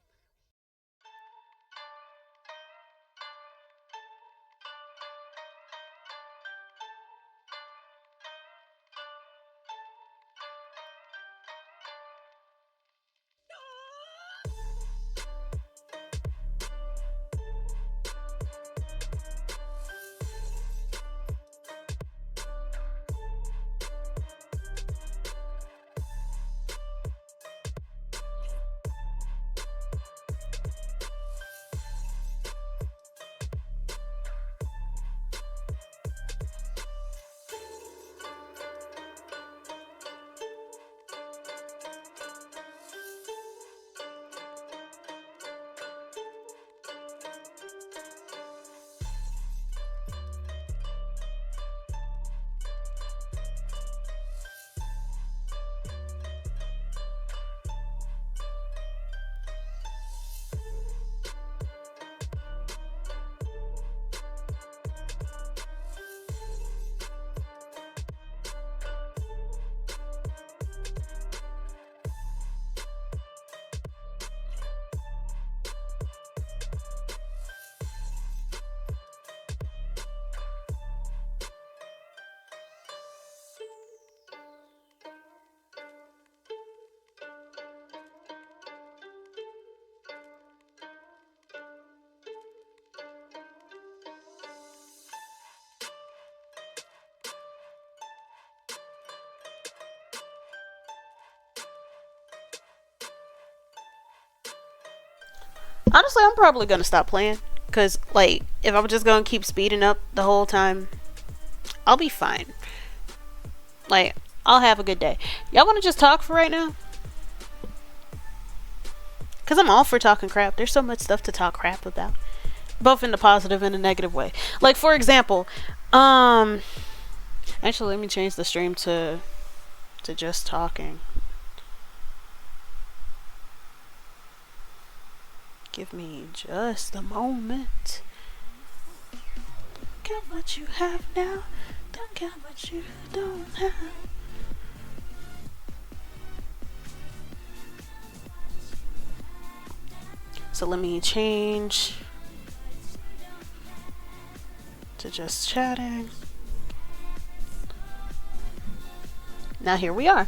Honestly, I'm probably gonna stop playing. Because, like, if I'm just gonna keep speeding up the whole time, I'll be fine. Like, I'll have a good day. Y'all wanna just talk for right now? Because I'm all for talking crap. There's so much stuff to talk crap about. Both in the positive and the negative way. Like, for example, actually, let me change the stream to just talking. Give me just a moment. Look at what you have now. Don't get what you don't have. So let me change to just chatting. Now here we are.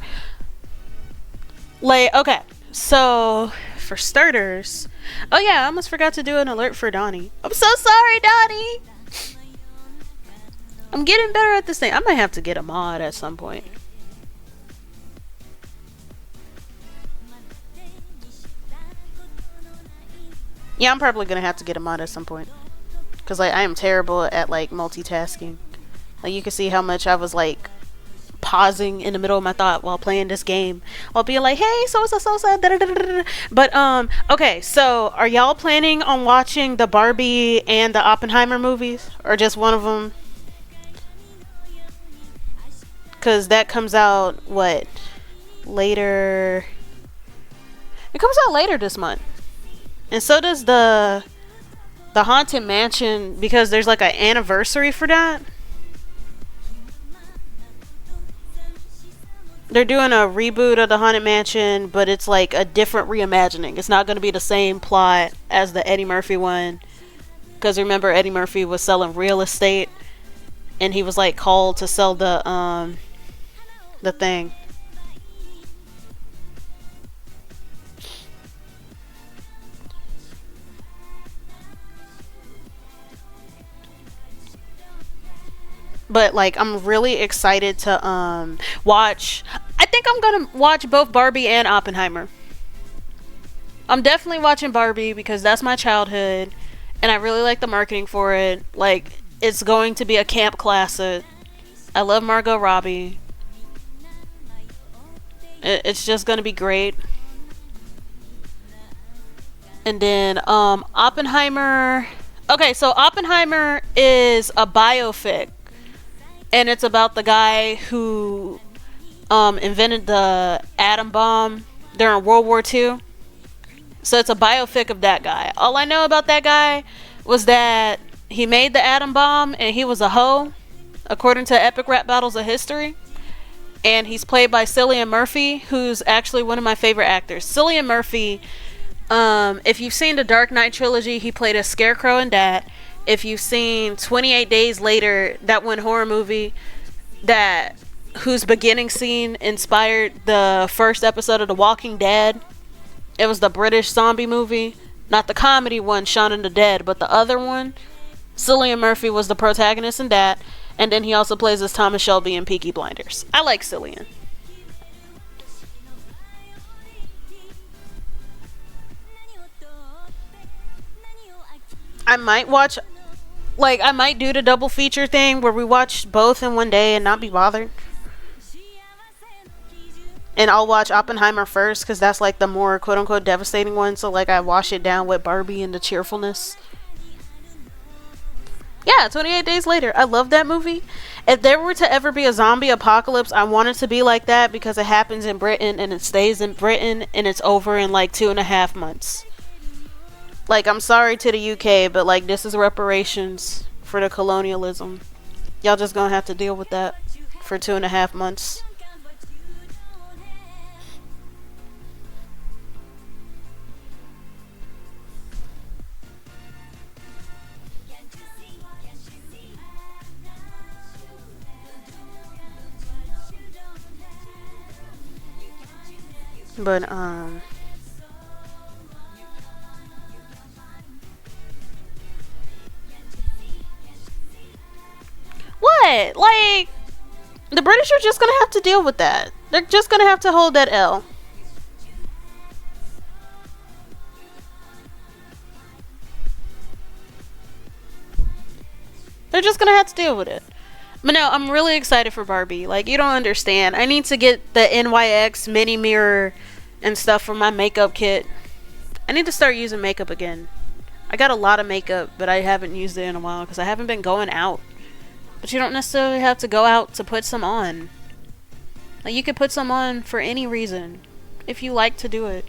Like, okay, so for starters, oh yeah, I almost forgot to do an alert for Donnie. I'm so sorry, Donnie. I'm getting better at this thing. I might have to get a mod at some point. Yeah, I'm probably gonna have to get a mod at some point. Cause like I am terrible at like multitasking. Like you can see how much I was like pausing in the middle of my thought while playing this game, while being like, "Hey, so da-da-da-da-da." But okay. So are y'all planning on watching the Barbie and the Oppenheimer movies, or just one of them? Cause that comes out what later? It comes out later this month. And so does the Haunted Mansion, because there's like an anniversary for that. They're doing a reboot of the Haunted Mansion, but it's like a different reimagining. It's not going to be the same plot as the Eddie Murphy one. Because remember, Eddie Murphy was selling real estate, and he was like called to sell the thing. But like I'm really excited to watch. I think I'm gonna watch both Barbie and Oppenheimer. I'm definitely watching Barbie because that's my childhood, and I really like the marketing for it. Like it's going to be a camp classic. I love Margot Robbie. It's just gonna be great. And then Oppenheimer. Okay, so Oppenheimer is a biopic. And it's about the guy who invented the atom bomb during World War II. So it's a biopic of that guy. All I know about that guy was that he made the atom bomb and he was a hoe, according to Epic Rap Battles of History. and he's played by Cillian Murphy, who's actually one of my favorite actors. Cillian Murphy, if you've seen the Dark Knight trilogy, he played a Scarecrow in that. If you've seen 28 Days Later, that one horror movie that whose beginning scene inspired the first episode of The Walking Dead, it was the British zombie movie, not the comedy one, Shaun of the Dead, but the other one. Cillian Murphy was the protagonist in that, and then he also plays as Thomas Shelby in Peaky Blinders. I like Cillian. I might watch, like, I might do the double feature thing where we watch both in one day and not be bothered. And I'll watch Oppenheimer first, because that's like the more quote-unquote devastating one, so like I wash it down with Barbie and the cheerfulness. Yeah, 28 Days Later. I love that movie. If there were to ever be a zombie apocalypse, I want it to be like that, because it happens in Britain and it stays in Britain and it's over in like 2.5 months. Like, I'm sorry to the UK, but like, this is reparations for the colonialism. Y'all just gonna have to deal with that for 2.5 months. But what? Like, the British are just gonna have to deal with that. They're just gonna have to hold that L. They're just gonna have to deal with it. But no, I'm really excited for Barbie. Like, you don't understand. I need to get the NYX mini mirror and stuff for my makeup kit. I need to start using makeup again. I got a lot of makeup, but I haven't used it in a while because I haven't been going out. But you don't necessarily have to go out to put some on. Like, you could put some on for any reason, if you like to do it.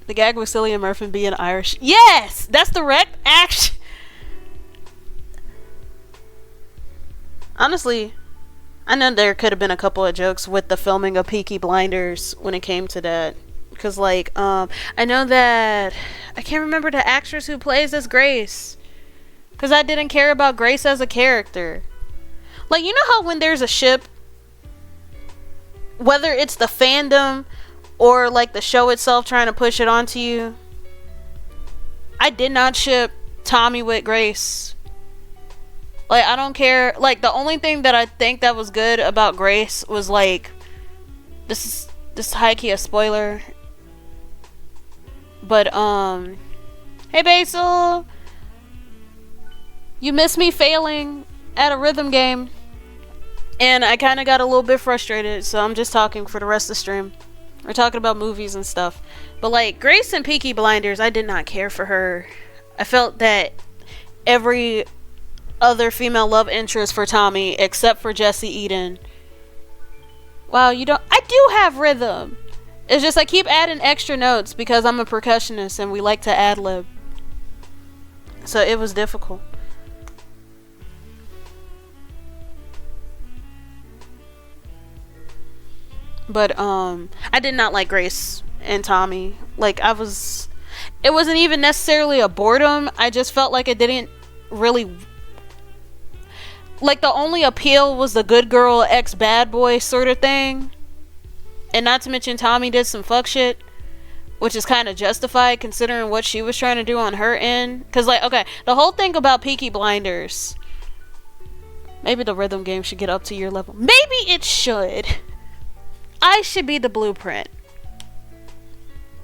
The gag with Cillian Murphy being Irish. Yes! That's direct action. Honestly, I know there could have been a couple of jokes with the filming of Peaky Blinders when it came to that. Because, like, I know that... I can't remember the actress who plays as Grace. Because I didn't care about Grace as a character. Like, you know how when there's a ship, whether it's the fandom or like the show itself trying to push it onto you, I did not ship Tommy with Grace. Like, I don't care. Like, the only thing that I think that was good about Grace was like, this is high-key a spoiler, but hey Basil, you missed me failing at a rhythm game, and I kind of got a little bit frustrated, so I'm just talking for the rest of the stream. We're talking about movies and stuff. But like, Grace and Peaky Blinders, I did not care for her. I felt that every other female love interest for Tommy, except for Jesse Eden. Wow, you don't... I do have rhythm. It's just I keep adding extra notes because I'm a percussionist and we like to ad-lib. So it was difficult. But I did not like Grace and Tommy. Like, it wasn't even necessarily a boredom. I just felt like it didn't really, like, the only appeal was the good girl ex bad boy sort of thing. And not to mention Tommy did some fuck shit, which is kind of justified considering what she was trying to do on her end. Because, like, okay, the whole thing about Peaky Blinders, maybe the rhythm game should get up to your level. Maybe it should. I should be the blueprint.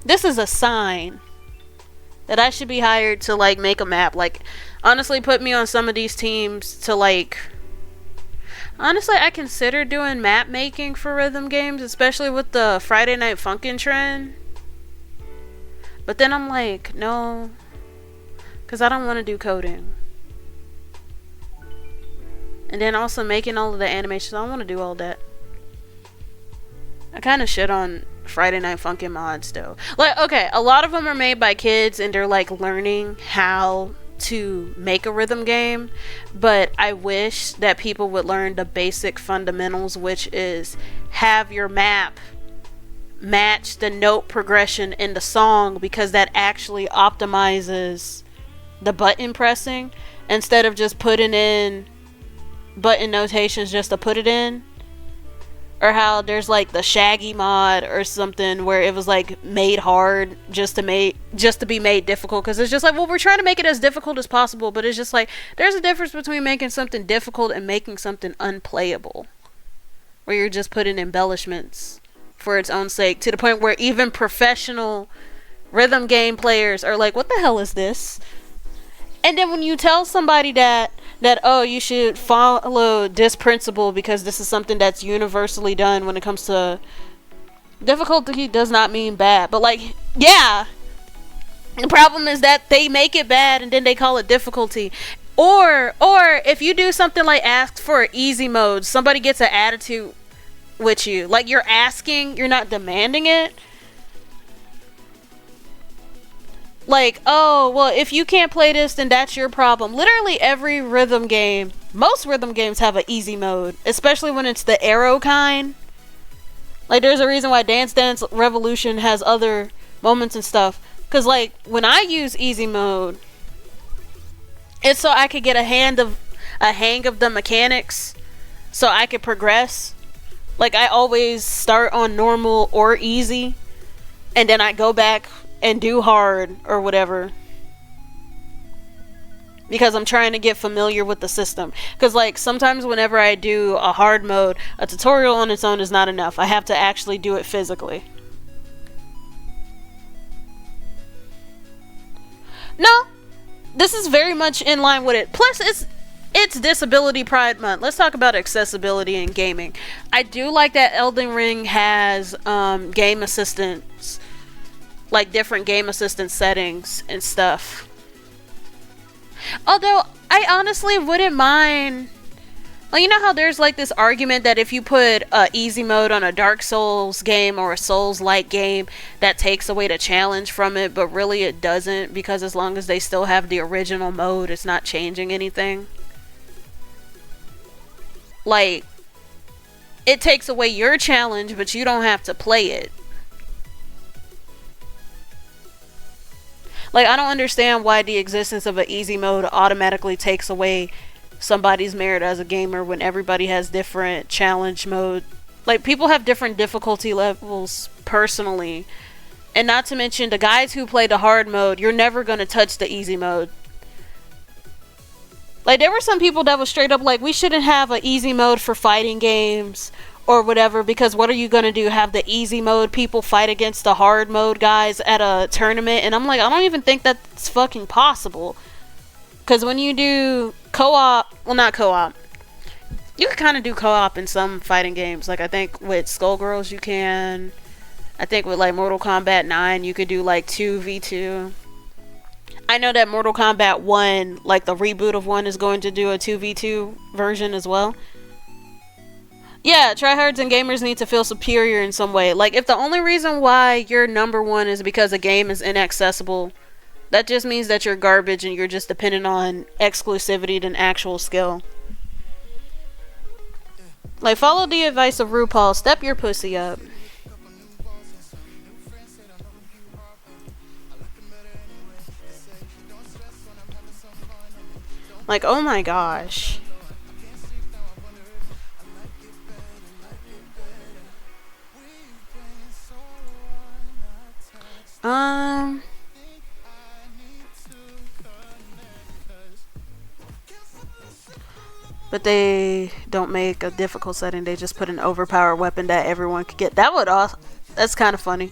This is a sign that I should be hired to, like, make a map. Like, honestly, put me on some of these teams to, like... Honestly, I consider doing map making for rhythm games, especially with the Friday Night Funkin' trend. But then I'm like, no, because I don't want to do coding. And then also making all of the animations. I don't want to do all that. I kind of shit on Friday Night Funkin' mods though. Like, okay, a lot of them are made by kids and they're like learning how to make a rhythm game, but I wish that people would learn the basic fundamentals, which is have your map match the note progression in the song, because that actually optimizes the button pressing instead of just putting in button notations just to put it in. Or how there's like the Shaggy mod or something where it was like made hard just to be made difficult, because it's just like, well, we're trying to make it as difficult as possible, but it's just like there's a difference between making something difficult and making something unplayable, where you're just putting embellishments for its own sake, to the point where even professional rhythm game players are like, what the hell is this? And then when you tell somebody that oh, you should follow this principle because this is something that's universally done when it comes to difficulty, does not mean bad. But like, yeah, the problem is that they make it bad and then they call it difficulty. Or if you do something like ask for easy mode, somebody gets an attitude with you. Like, you're asking, you're not demanding it. Like, oh, well, if you can't play this, then that's your problem. Literally every rhythm game, most rhythm games have an easy mode, especially when it's the arrow kind. Like, there's a reason why Dance Dance Revolution has other moments and stuff. Because, like, when I use easy mode, it's so I could get a hang of the mechanics, so I could progress. Like, I always start on normal or easy, and then I go back and do hard or whatever, because I'm trying to get familiar with the system. Because like sometimes whenever I do a hard mode, a tutorial on its own is not enough. I have to actually do it physically. No, this is very much in line with it. Plus it's Disability Pride Month. Let's talk about accessibility in gaming. I do like that Elden Ring has game assistance, like different game assistant settings and stuff. Although I honestly wouldn't mind, well, you know how there's like this argument that if you put easy mode on a Dark Souls game or a Souls-like game, that takes away the challenge from it, but really it doesn't, because as long as they still have the original mode, it's not changing anything. Like, it takes away your challenge, but you don't have to play it. Like, I don't understand why the existence of an easy mode automatically takes away somebody's merit as a gamer when everybody has different challenge mode. Like, people have different difficulty levels personally. And not to mention, the guys who play the hard mode, you're never going to touch the easy mode. Like, there were some people that was straight up like, we shouldn't have an easy mode for fighting games or whatever, because what are you gonna do, have the easy mode people fight against the hard mode guys at a tournament? And I'm like, I don't even think that's fucking possible, because when you do co-op, well, not co-op, you can kind of do co-op in some fighting games. Like, I think with Skullgirls you can. I think with like Mortal Kombat 9 you could do like 2v2. I know that Mortal Kombat 1, like the reboot of 1, is going to do a 2v2 version as well. Yeah, tryhards and gamers need to feel superior in some way. Like, if the only reason why you're number one is because a game is inaccessible, that just means that you're garbage and you're just dependent on exclusivity than actual skill. Like, follow the advice of RuPaul. Step your pussy up. Like, oh my gosh. But they don't make a difficult setting. They just put an overpowered weapon that everyone could get. That's kind of funny.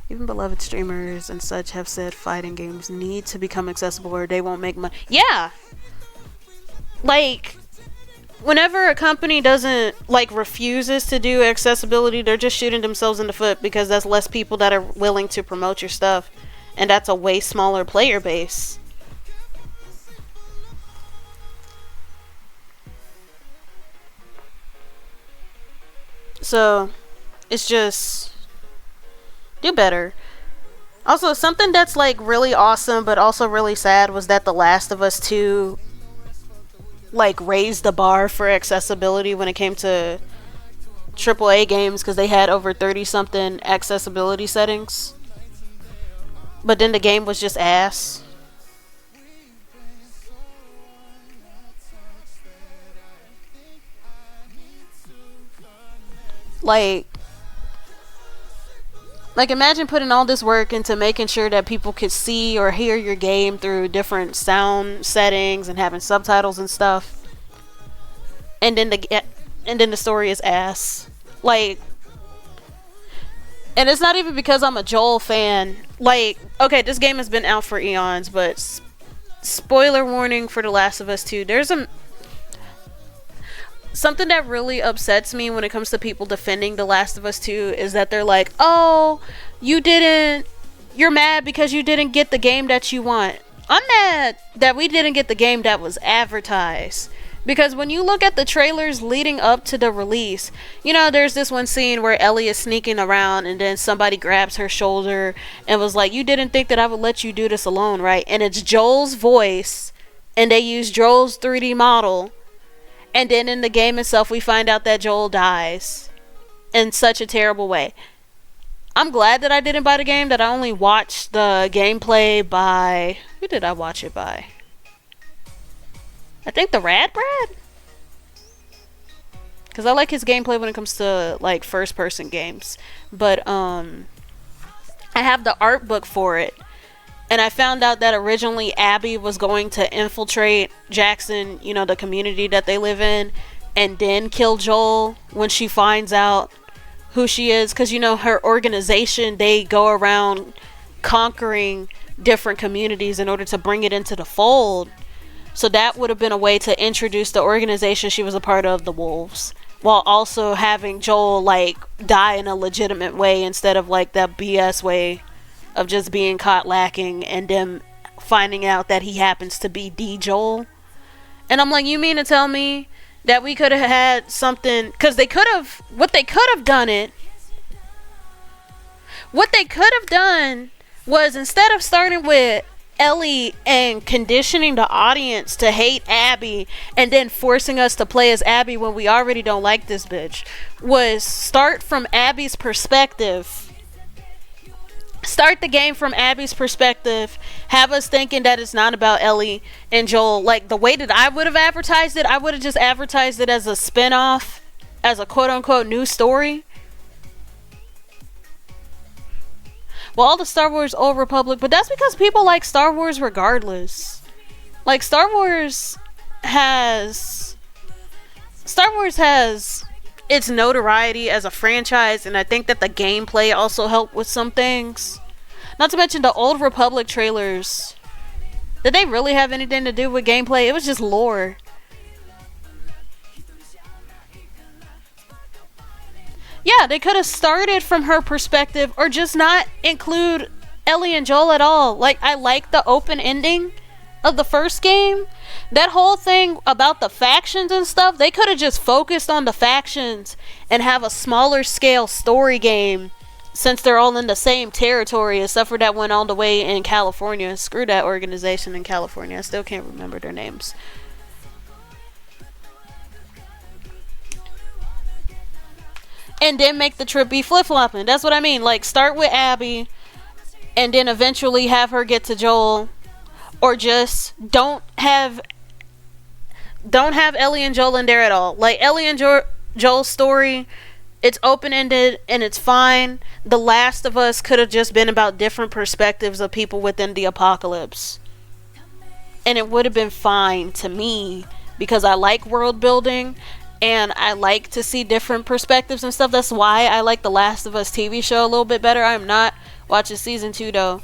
Even beloved streamers and such have said fighting games need to become accessible or they won't make money. Yeah! Like, whenever a company doesn't, like, refuses to do accessibility, they're just shooting themselves in the foot, because that's less people that are willing to promote your stuff. And that's a way smaller player base. So it's just do better. Also, something that's like really awesome but also really sad was that The Last of Us 2 like raised the bar for accessibility when it came to AAA games because they had over 30 something accessibility settings. But then the game was just ass. Like imagine putting all this work into making sure that people could see or hear your game through different sound settings and having subtitles and stuff. And then the story is ass. Like, and it's not even because I'm a Joel fan. Like, okay, this game has been out for eons, but spoiler warning for The Last of Us 2. There's something that really upsets me when it comes to people defending The Last of Us 2 is that they're like, oh, you're mad because you didn't get the game that you want. I'm mad that we didn't get the game that was advertised. Because when you look at the trailers leading up to the release, you know, there's this one scene where Ellie is sneaking around and then somebody grabs her shoulder and was like, you didn't think that I would let you do this alone, right? And it's Joel's voice and they use Joel's 3D model. And then in the game itself, we find out that Joel dies in such a terrible way. I'm glad that I didn't buy the game, that I only watched the gameplay by... Who did I watch it by? I think the Rad Brad? Because I like his gameplay when it comes to, like, first-person games. But, I have the art book for it. And I found out that originally Abby was going to infiltrate Jackson, you know, the community that they live in, and then kill Joel when she finds out who she is. Because, you know, her organization, they go around conquering different communities in order to bring it into the fold. So that would have been a way to introduce the organization she was a part of, the Wolves, while also having Joel, like, die in a legitimate way instead of, like, that BS way of just being caught lacking and them finding out that he happens to be D. Joel. And I'm like, you mean to tell me that we could have had something... Because what they could have done was, instead of starting with Ellie and conditioning the audience to hate Abby and then forcing us to play as Abby when we already don't like this bitch, was start from Abby's perspective. Start the game from Abby's perspective. Have us thinking that it's not about Ellie and Joel. Like, the way that I would have advertised it, I would have just advertised it as a spin-off, as a quote-unquote new story. Well, all the Star Wars Old Republic, but that's because people like Star Wars regardless. Like, Star Wars has its notoriety as a franchise, and I think that the gameplay also helped with some things. Not to mention the Old Republic trailers. Did they really have anything to do with gameplay? It was just lore. Yeah, they could have started from her perspective or just not include Ellie and Joel at all. Like, I like the open ending of the first game. That whole thing about the factions and stuff, they could have just focused on the factions and have a smaller scale story game, since they're all in the same territory, except for that one all the way in California. Screw that organization in California. I still can't remember their names. And then make the trip be flip-flopping. That's what I mean. Like, start with Abby and then eventually have her get to Joel. Or just don't have Ellie and Joel in there at all. Like, Ellie and Joel's story, it's open-ended and it's fine. The Last of Us could have just been about different perspectives of people within the apocalypse. And it would have been fine to me, because I like world building and I like to see different perspectives and stuff. That's why I like the Last of Us TV show a little bit better. I'm not watching season 2 though.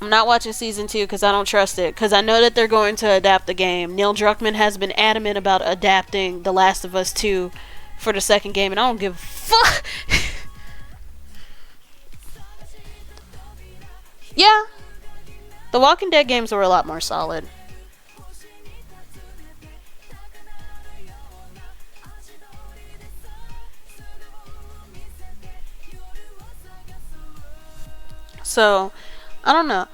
I'm not watching season 2 because I don't trust it. Because I know that they're going to adapt the game. Neil Druckmann has been adamant about adapting The Last of Us 2 for the second game, and I don't give a fuck. Yeah. The Walking Dead games were a lot more solid. So, I don't know.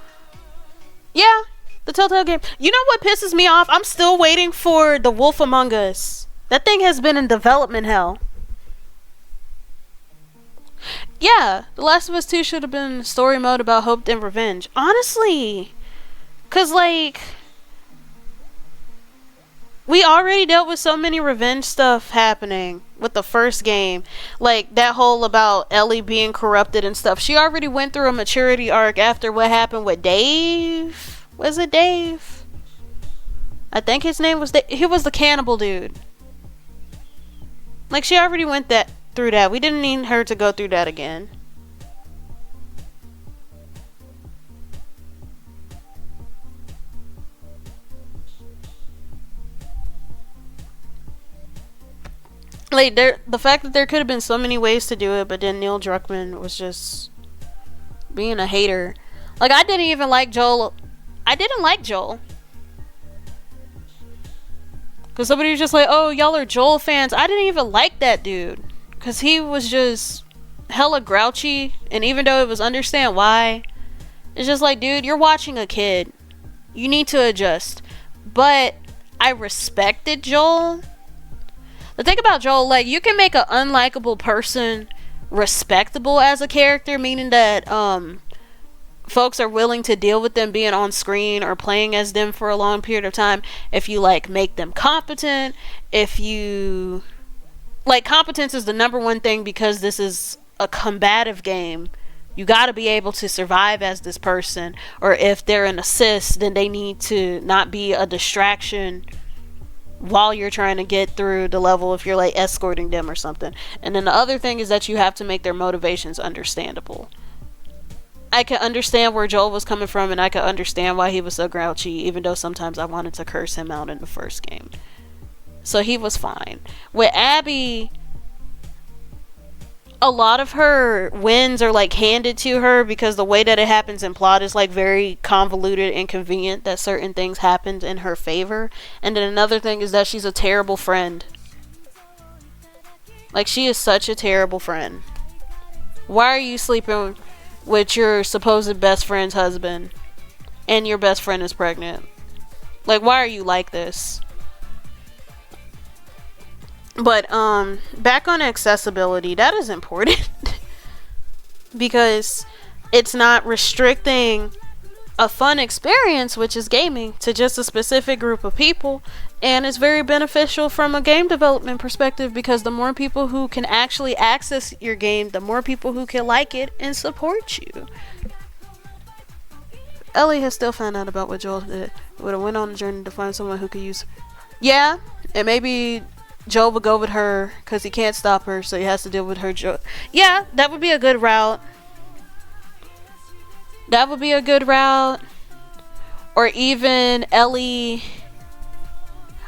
Yeah, the Telltale game. You know what pisses me off? I'm still waiting for The Wolf Among Us. That thing has been in development hell. Yeah, The Last of Us 2 should have been story mode about hope and revenge. Honestly. Because, like, we already dealt with so many revenge stuff happening with the first game. Like, that whole about Ellie being corrupted and stuff. She already went through a maturity arc after what happened with Dave. Was it Dave? I think his name was he was the cannibal dude. Like, she already went through that. We didn't need her to go through that again. Like, the fact that there could have been so many ways to do it, but then Neil Druckmann was just being a hater. Like, I didn't even like Joel. I didn't like Joel. Because somebody was just like, oh, y'all are Joel fans. I didn't even like that dude. Because he was just hella grouchy. And even though it was understand why, it's just like, dude, you're watching a kid. You need to adjust. But I respected Joel. The thing about Joel, like, you can make an unlikable person respectable as a character, meaning that folks are willing to deal with them being on screen or playing as them for a long period of time if you, like, make them competent. If you, like, competence is the number one thing because this is a combative game. You gotta be able to survive as this person, or if they're an assist, then they need to not be a distraction while you're trying to get through the level if you're, like, escorting them or something. And then the other thing is that you have to make their motivations understandable. I can understand where Joel was coming from, and I can understand why he was so grouchy, even though sometimes I wanted to curse him out in the first game. So he was fine. With Abby, a lot of her wins are, like, handed to her because the way that it happens in plot is, like, very convoluted and convenient that certain things happened in her favor. And then another thing is that she's a terrible friend. Like, she is such a terrible friend. Why are you sleeping with your supposed best friend's husband and your best friend is pregnant? Like, why are you like this? But back on accessibility, that is important because it's not restricting a fun experience, which is gaming, to just a specific group of people, and it's very beneficial from a game development perspective because the more people who can actually access your game, the more people who can like it and support you. Ellie has still found out about what Joel did. Would have went on a journey to find someone who could use. Yeah, and maybe Joel would go with her because he can't stop her, so he has to deal with her. Yeah, that would be a good route. That would be a good route. Or even Ellie.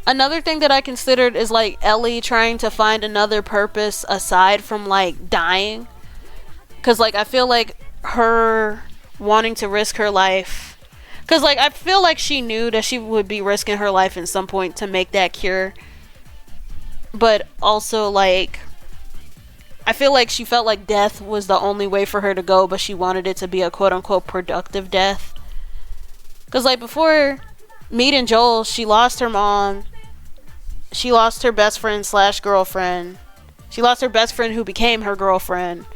Another thing that I considered is, like, Ellie trying to find another purpose aside from, like, dying. Because, like, I feel like her wanting to risk her life. Because, like, I feel like she knew that she would be risking her life at some point to make that cure. But also, like, I feel like she felt like death was the only way for her to go, but she wanted it to be a quote-unquote productive death. Because, like, before meeting Joel, she lost her mom. She lost her best friend / girlfriend. She lost her best friend who became her girlfriend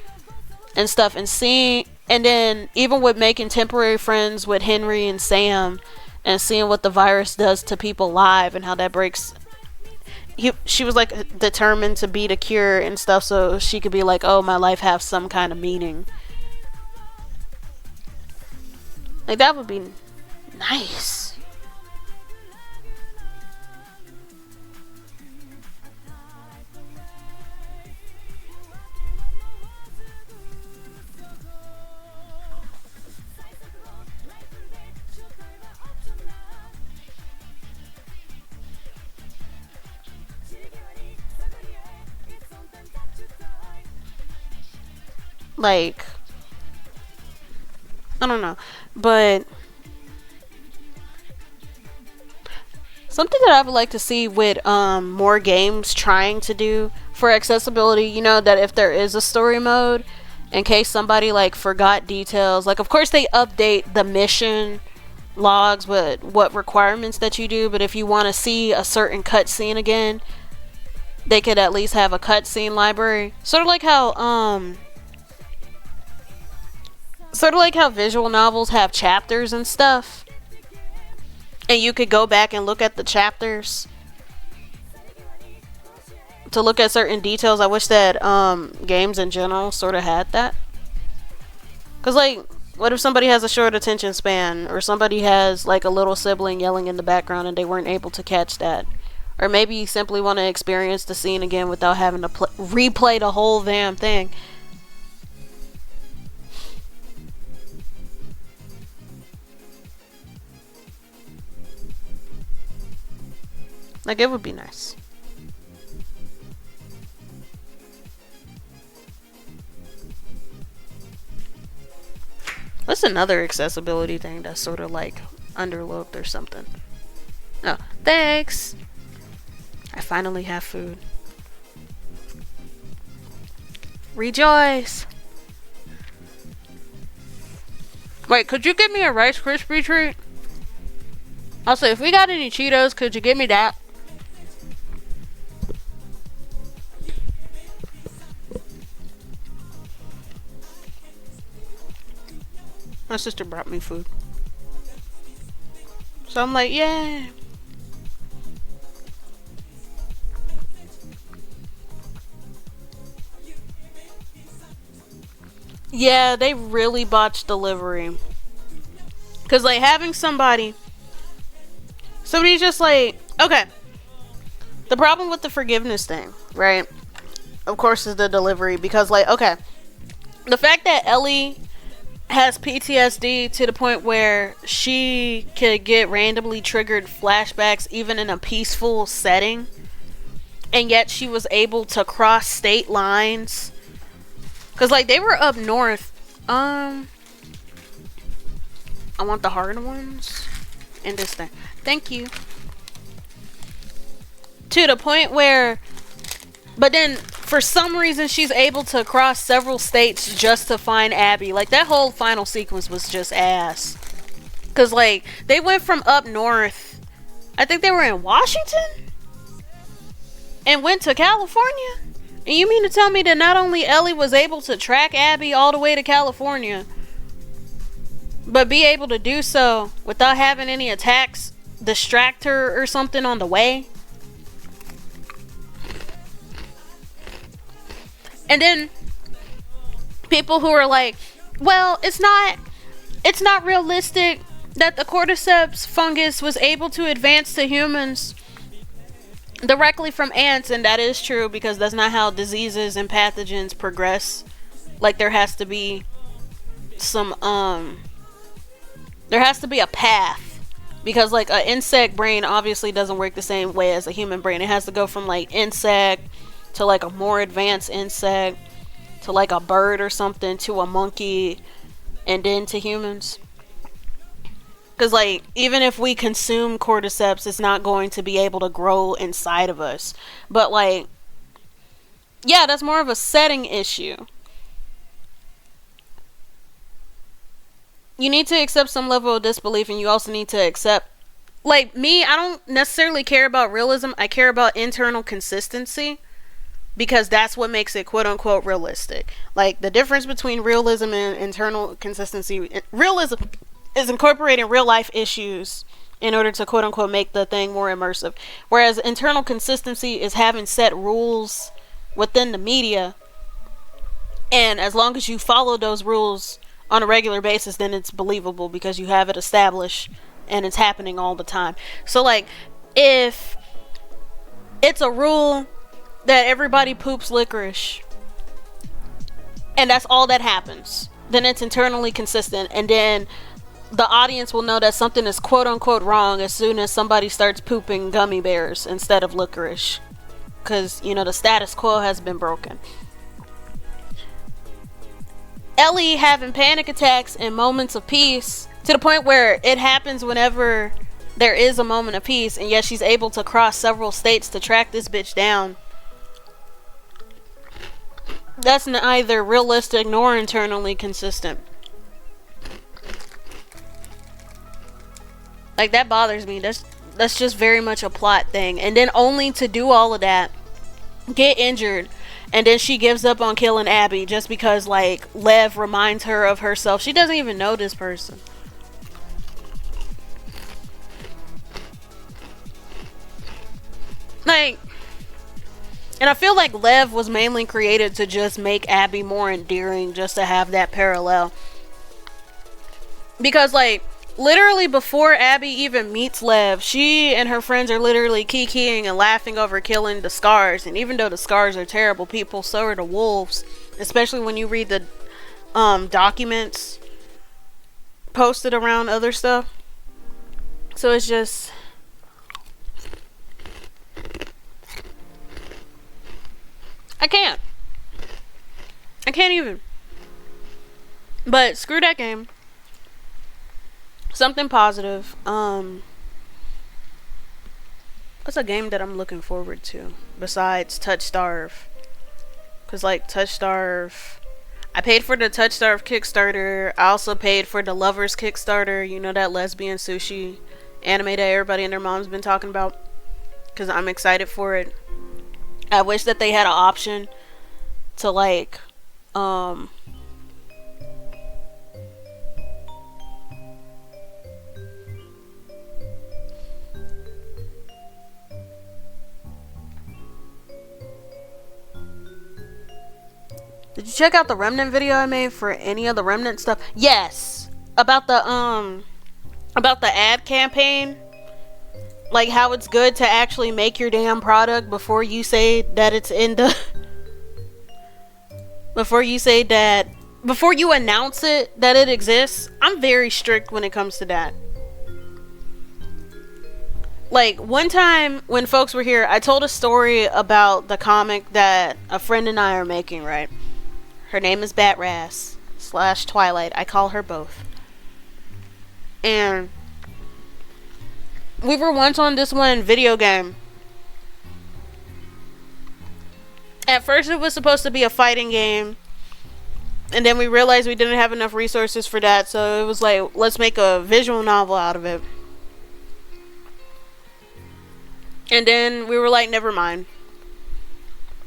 and stuff. And then even with making temporary friends with Henry and Sam and seeing what the virus does to people live and how that breaks. She was, like, determined to beat a cure and stuff so she could be like, oh, my life has some kind of meaning. Like, that would be nice. Like, I don't know, but something that I would like to see with more games trying to do for accessibility, you know, that if there is a story mode, in case somebody like forgot details. Like, of course they update the mission logs with what requirements that you do, but if you want to see a certain cutscene again, they could at least have a cutscene library. Sort of like how visual novels have chapters and stuff, and you could go back and look at the chapters to look at certain details. I wish that games in general sort of had that. Because, like, what if somebody has a short attention span, or somebody has like a little sibling yelling in the background and they weren't able to catch that? Or maybe you simply want to experience the scene again without having to replay the whole damn thing. Like, it would be nice. What's another accessibility thing that's sort of like underlooked or something? Oh, thanks. I finally have food. Rejoice. Wait, could you give me a Rice Krispie treat? Also, if we got any Cheetos, could you give me that? My sister brought me food. So I'm like, yay. Yeah, they really botched delivery. Because, like, having somebody's just like, okay. The problem with the forgiveness thing, right? Of course, is the delivery. Because, like, okay. The fact that Ellie has PTSD to the point where she could get randomly triggered flashbacks even in a peaceful setting, and yet she was able to cross state lines, because like they were up north. I want the hard ones in this thing, thank you. To the point where, but then for some reason she's able to cross several states just to find Abby. Like, that whole final sequence was just ass. Because, like, they went from up north, I think they were in Washington, and went to California. And you mean to tell me that not only Ellie was able to track Abby all the way to California, but be able to do so without having any attacks distract her or something on the way? And then people who are like, well, it's not realistic that the cordyceps fungus was able to advance to humans directly from ants. And that is true, because that's not how diseases and pathogens progress. Like, there has to be some there has to be a path, because like an insect brain obviously doesn't work the same way as a human brain. It has to go from like insect to like a more advanced insect to like a bird or something to a monkey and then to humans. Because like, even if we consume cordyceps, it's not going to be able to grow inside of us. But like, yeah, that's more of a setting issue. You need to accept some level of disbelief, and you also need to accept, like me, I don't necessarily care about realism. I care about internal consistency, because that's what makes it quote unquote realistic. Like, the difference between realism and internal consistency, realism is incorporating real life issues in order to quote unquote make the thing more immersive, whereas internal consistency is having set rules within the media, and as long as you follow those rules on a regular basis, then it's believable because you have it established and it's happening all the time. So like, if it's a rule that everybody poops licorice and that's all that happens, then it's internally consistent, and then the audience will know that something is quote unquote wrong as soon as somebody starts pooping gummy bears instead of licorice, because you know the status quo has been broken. Ellie having panic attacks in moments of peace, to the point where it happens whenever there is a moment of peace, and yet she's able to cross several states to track this bitch down. That's neither realistic nor internally consistent. Like, that bothers me. That's just very much a plot thing. And then only to do all of that, get injured, and then she gives up on killing Abby just because, like, Lev reminds her of herself. She doesn't even know this person. Like, and I feel like Lev was mainly created to just make Abby more endearing, just to have that parallel. Because, like, literally before Abby even meets Lev, she and her friends are literally kikiing and laughing over killing the Scars. And even though the Scars are terrible people, so are the wolves. Especially when you read the documents posted around other stuff. So it's just... I can't even. But screw that game. Something positive. What's a game that I'm looking forward to besides Touch Starve? Cause like Touch Starve, I paid for the Touch Starve Kickstarter. I also paid for the Lovers Kickstarter. You know, that lesbian sushi anime that everybody and their mom's been talking about. Cause I'm excited for it. I wish that they had an option to like Did you check out the Remnant video I made for any of the Remnant stuff? Yes. About the ad campaign. Like how it's good to actually make your damn product before you say that it's in the before you announce it that it exists. I'm very strict when it comes to that. Like one time when folks were here, I told a story about the comic that a friend and I are making, right? Her name is Batrass / Twilight. I call her both. And we were once on this one video game. At first it was supposed to be a fighting game. And then we realized we didn't have enough resources for that. So it was like, let's make a visual novel out of it. And then we were like, never mind.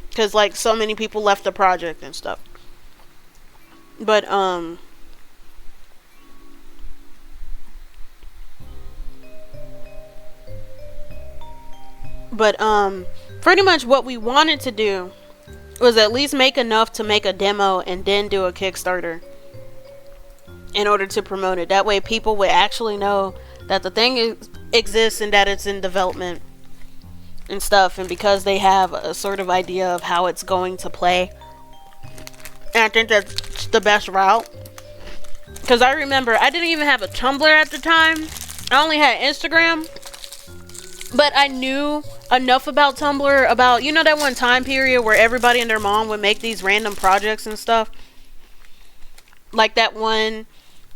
Because like so many people left the project and stuff. But pretty much what we wanted to do was at least make enough to make a demo and then do a Kickstarter in order to promote it. That way people would actually know that the thing exists and that it's in development and stuff, and because they have a sort of idea of how it's going to play. And I think that's the best route. Because I remember I didn't even have a Tumblr at the time. I only had Instagram. But I knew enough about Tumblr, about, you know, that one time period where everybody and their mom would make these random projects and stuff. Like that one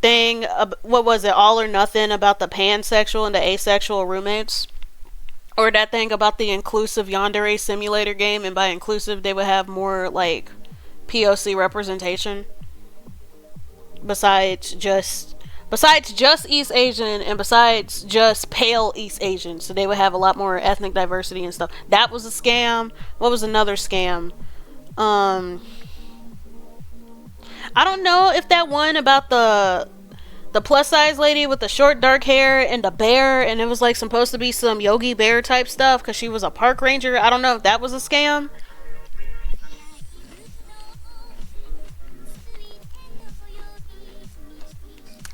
thing, what was it, All or Nothing, about the pansexual and the asexual roommates. Or that thing about the inclusive yandere simulator game, and by inclusive they would have more like POC representation besides just East Asian and besides just pale East Asian. So they would have a lot more ethnic diversity and stuff. That was a scam. What was another scam? I don't know if that one about the plus size lady with the short dark hair and the bear, and it was like supposed to be some Yogi Bear type stuff because she was a park ranger. I don't know if that was a scam.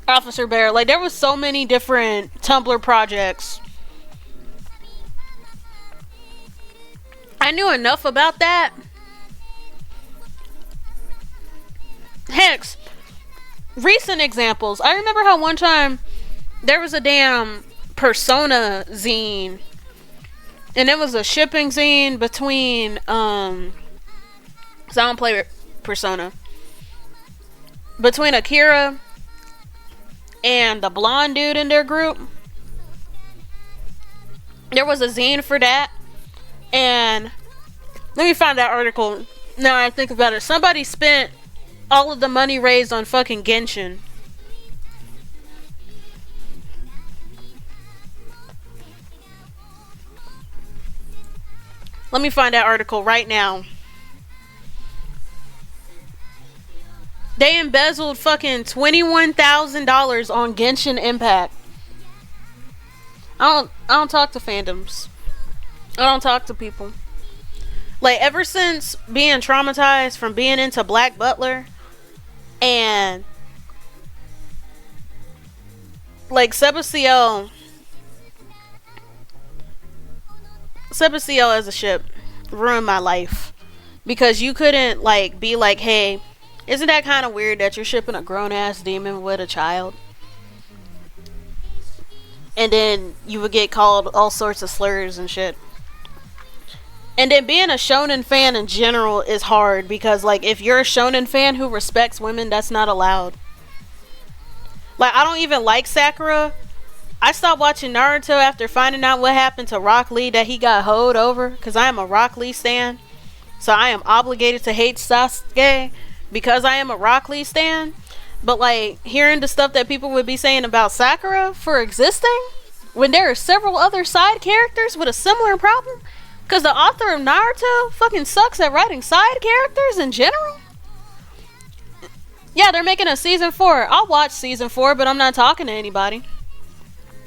Officer Bear. Like, there was so many different Tumblr projects. I knew enough about that. Heck, recent examples. I remember how one time there was a damn Persona zine. And it was a shipping zine between, so I don't play Persona. Between Akira and the blonde dude in their group. There was a zine for that. And let me find that article Now I think about it. Somebody spent all of the money raised on fucking Genshin. Let me find that article right now. They embezzled fucking $21,000 on Genshin Impact. I don't talk to fandoms. I don't talk to people. Like, ever since being traumatized from being into Black Butler and like Cephidae as a ship ruined my life, because you couldn't like be like, hey, isn't that kind of weird that you're shipping a grown-ass demon with a child? And then you would get called all sorts of slurs and shit. And then being a shonen fan in general is hard, because like if you're a shonen fan who respects women, that's not allowed. Like, I don't even like Sakura. I stopped watching Naruto after finding out what happened to Rock Lee, that he got hoed over, because I am a Rock Lee stan. So I am obligated to hate Sasuke because I am a Rock Lee stan. But like, hearing the stuff that people would be saying about Sakura for existing, when there are several other side characters with a similar problem, because the author of Naruto fucking sucks at writing side characters in general. Yeah, they're making a season 4. I'll watch season 4, but I'm not talking to anybody,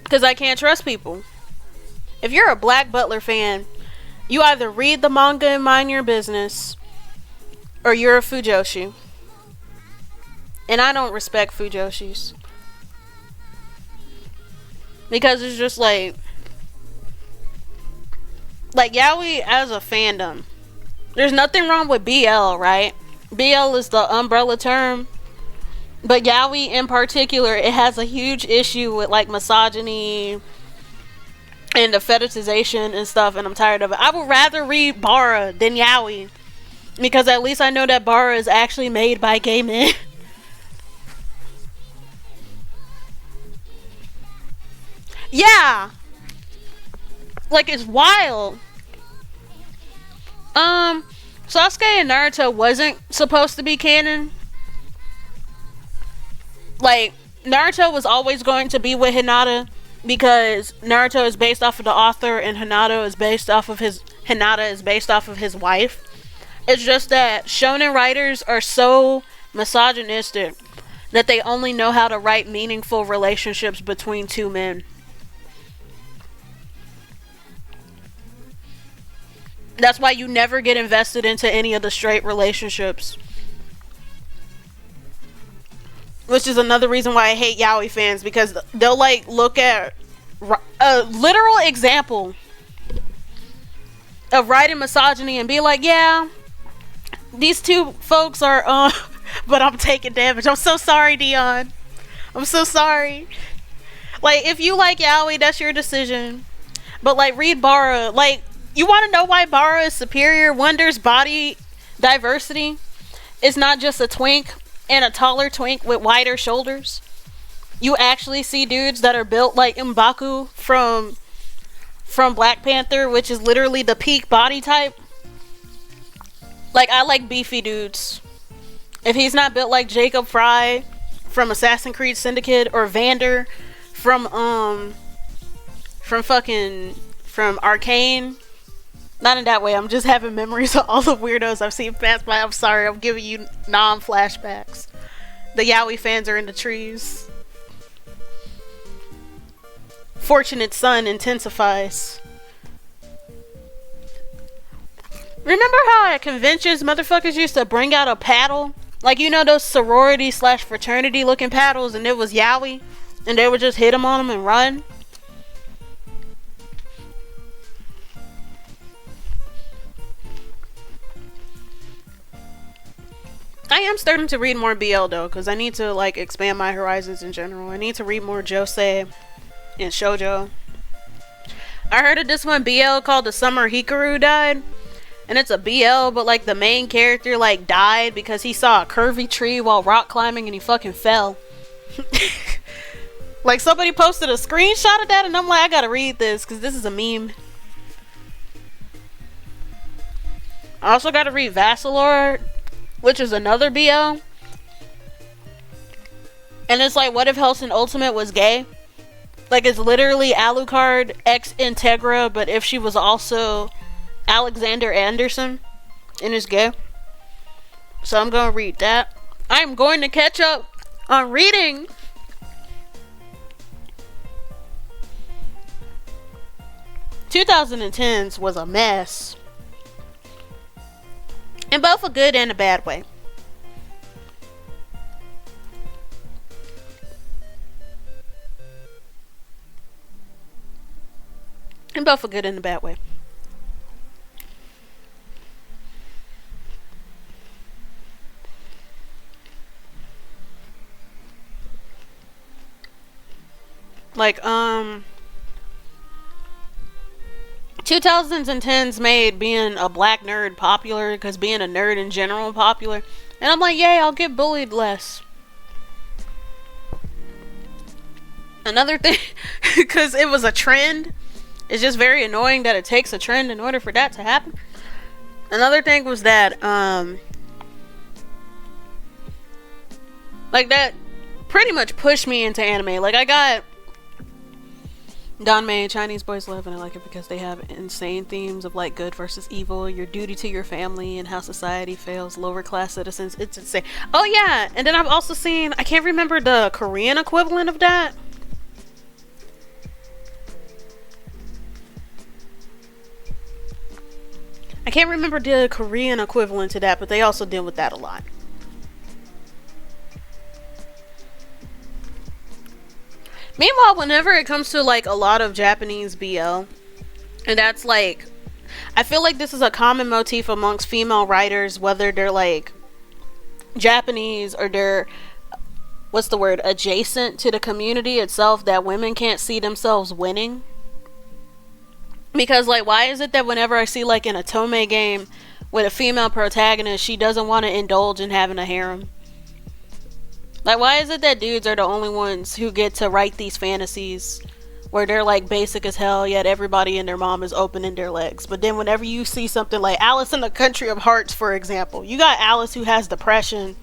because I can't trust people. If you're a Black Butler fan, you either read the manga and mind your business, or you're a Fujoshi. And I don't respect Fujoshis, because it's just like yaoi as a fandom. There's nothing wrong with BL, right? BL is the umbrella term. But yaoi in particular, it has a huge issue with like misogyny and the fetishization and stuff, and I'm tired of it. I would rather read Bara than yaoi, because at least I know that Bara is actually made by gay men. Yeah. Like, it's wild. Sasuke and Naruto wasn't supposed to be canon. Like, Naruto was always going to be with Hinata, because Naruto is based off of the author and Hinata is based off of his wife. It's just that shonen writers are so misogynistic that they only know how to write meaningful relationships between two men. That's why you never get invested into any of the straight relationships. Which is another reason why I hate yaoi fans, because they'll like look at a literal example of writing misogyny and be like, yeah, these two folks are but I'm taking damage. I'm so sorry, Dion. I'm so sorry. Like, if you like yaoi, that's your decision. But like, read Bara. Like, you want to know why Bara is superior? Wonder's body diversity is not just a twink and a taller twink with wider shoulders. You actually see dudes that are built like M'Baku from Black Panther, which is literally the peak body type. Like, I like beefy dudes. If he's not built like Jacob Fry from Assassin's Creed Syndicate, or Vander from Arcane. Not in that way, I'm just having memories of all the weirdos I've seen pass by. I'm sorry, I'm giving you non-flashbacks. The yaoi fans are in the trees. Fortunate Son intensifies. Remember how at conventions motherfuckers used to bring out a paddle? Like, you know those sorority / fraternity looking paddles, and it was yaoi? And they would just hit them on them and run? I am starting to read more BL though, because I need to like expand my horizons in general. I need to read more josei and shoujo. I heard of this one BL called The Summer Hikaru Died. And it's a BL, but like the main character like died because he saw a curvy tree while rock climbing and he fucking fell. Like, somebody posted a screenshot of that and I'm like, I gotta read this because this is a meme. I also got to read Vassalord, which is another BL. And it's like, what if Hellsing Ultimate was gay? Like, it's literally Alucard x Integra, but if she was also Alexander Anderson and is gay. So I'm going to read that. I'm going to catch up on reading. "2010s was a mess. In both a good and a bad way. In both a good and a bad way. Like, 2010s made being a black nerd popular because being a nerd in general popular. And I'm like, yay, I'll get bullied less. Another thing, because it was a trend. It's just very annoying that it takes a trend in order for that to happen. Another thing was that, like, that pretty much pushed me into anime. Like, I got Danmei, Chinese Boys Love, and I like it because they have insane themes of like good versus evil, your duty to your family, and how society fails lower class citizens. It's insane. Oh yeah, and then I've also seen, I can't remember the Korean equivalent of that. I can't remember the Korean equivalent to that, but they also deal with that a lot. Meanwhile, whenever it comes to like a lot of Japanese BL, and that's like, I feel like this is a common motif amongst female writers, whether they're like Japanese or they're, what's the word, adjacent to the community itself, that women can't see themselves winning. Because like, why is it that whenever I see like an Otome game with a female protagonist, she doesn't want to indulge in having a harem? Like, why is it that dudes are the only ones who get to write these fantasies where they're like basic as hell, yet everybody and their mom is opening their legs? But then whenever you see something like Alice in the Country of Hearts, for example, you got Alice who has depression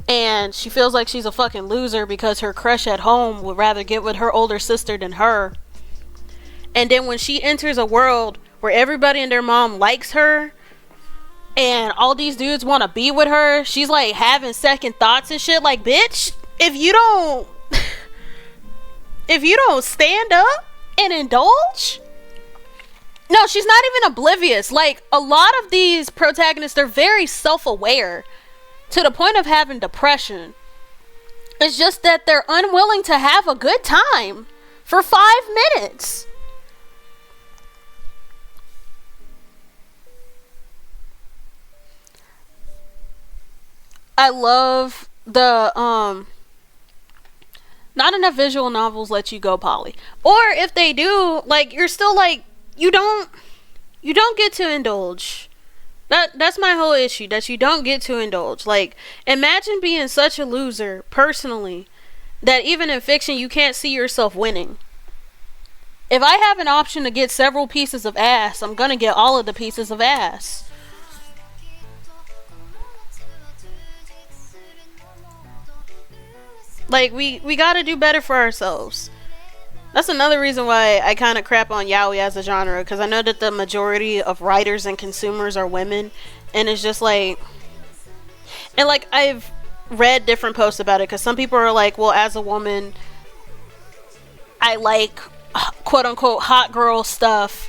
and she feels like she's a fucking loser because her crush at home would rather get with her older sister than her. And then when she enters a world where everybody and their mom likes her and all these dudes want to be with her, she's like having second thoughts and shit. Like, bitch, if you don't stand up and indulge. No, she's not even oblivious. Like, a lot of these protagonists, they're very self-aware to the point of having depression. It's just that they're unwilling to have a good time for 5 minutes. I love the not enough visual novels let you go poly. Or if they do, like, you're still like, you don't get to indulge. That's my whole issue, that you don't get to indulge. Like, imagine being such a loser personally that even in fiction you can't see yourself winning. If I have an option to get several pieces of ass, I'm gonna get all of the pieces of ass. Like, we gotta do better for ourselves. That's another reason why I kind of crap on yaoi as a genre, because I know that the majority of writers and consumers are women, and it's just like, and like, I've read different posts about it, because some people are like, well, as a woman, I like quote unquote hot girl stuff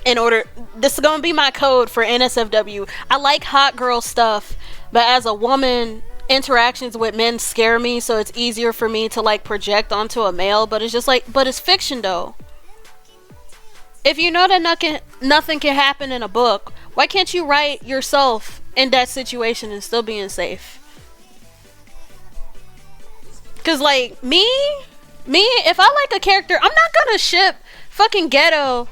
in order, this is gonna be my code for NSFW, I like hot girl stuff, but as a woman, interactions with men scare me, so it's easier for me to like project onto a male. But it's just like, but it's fiction though. If you know that nothing can happen in a book, why can't you write yourself in that situation and still being safe? Because like me, if I like a character, I'm not gonna ship fucking Ghetto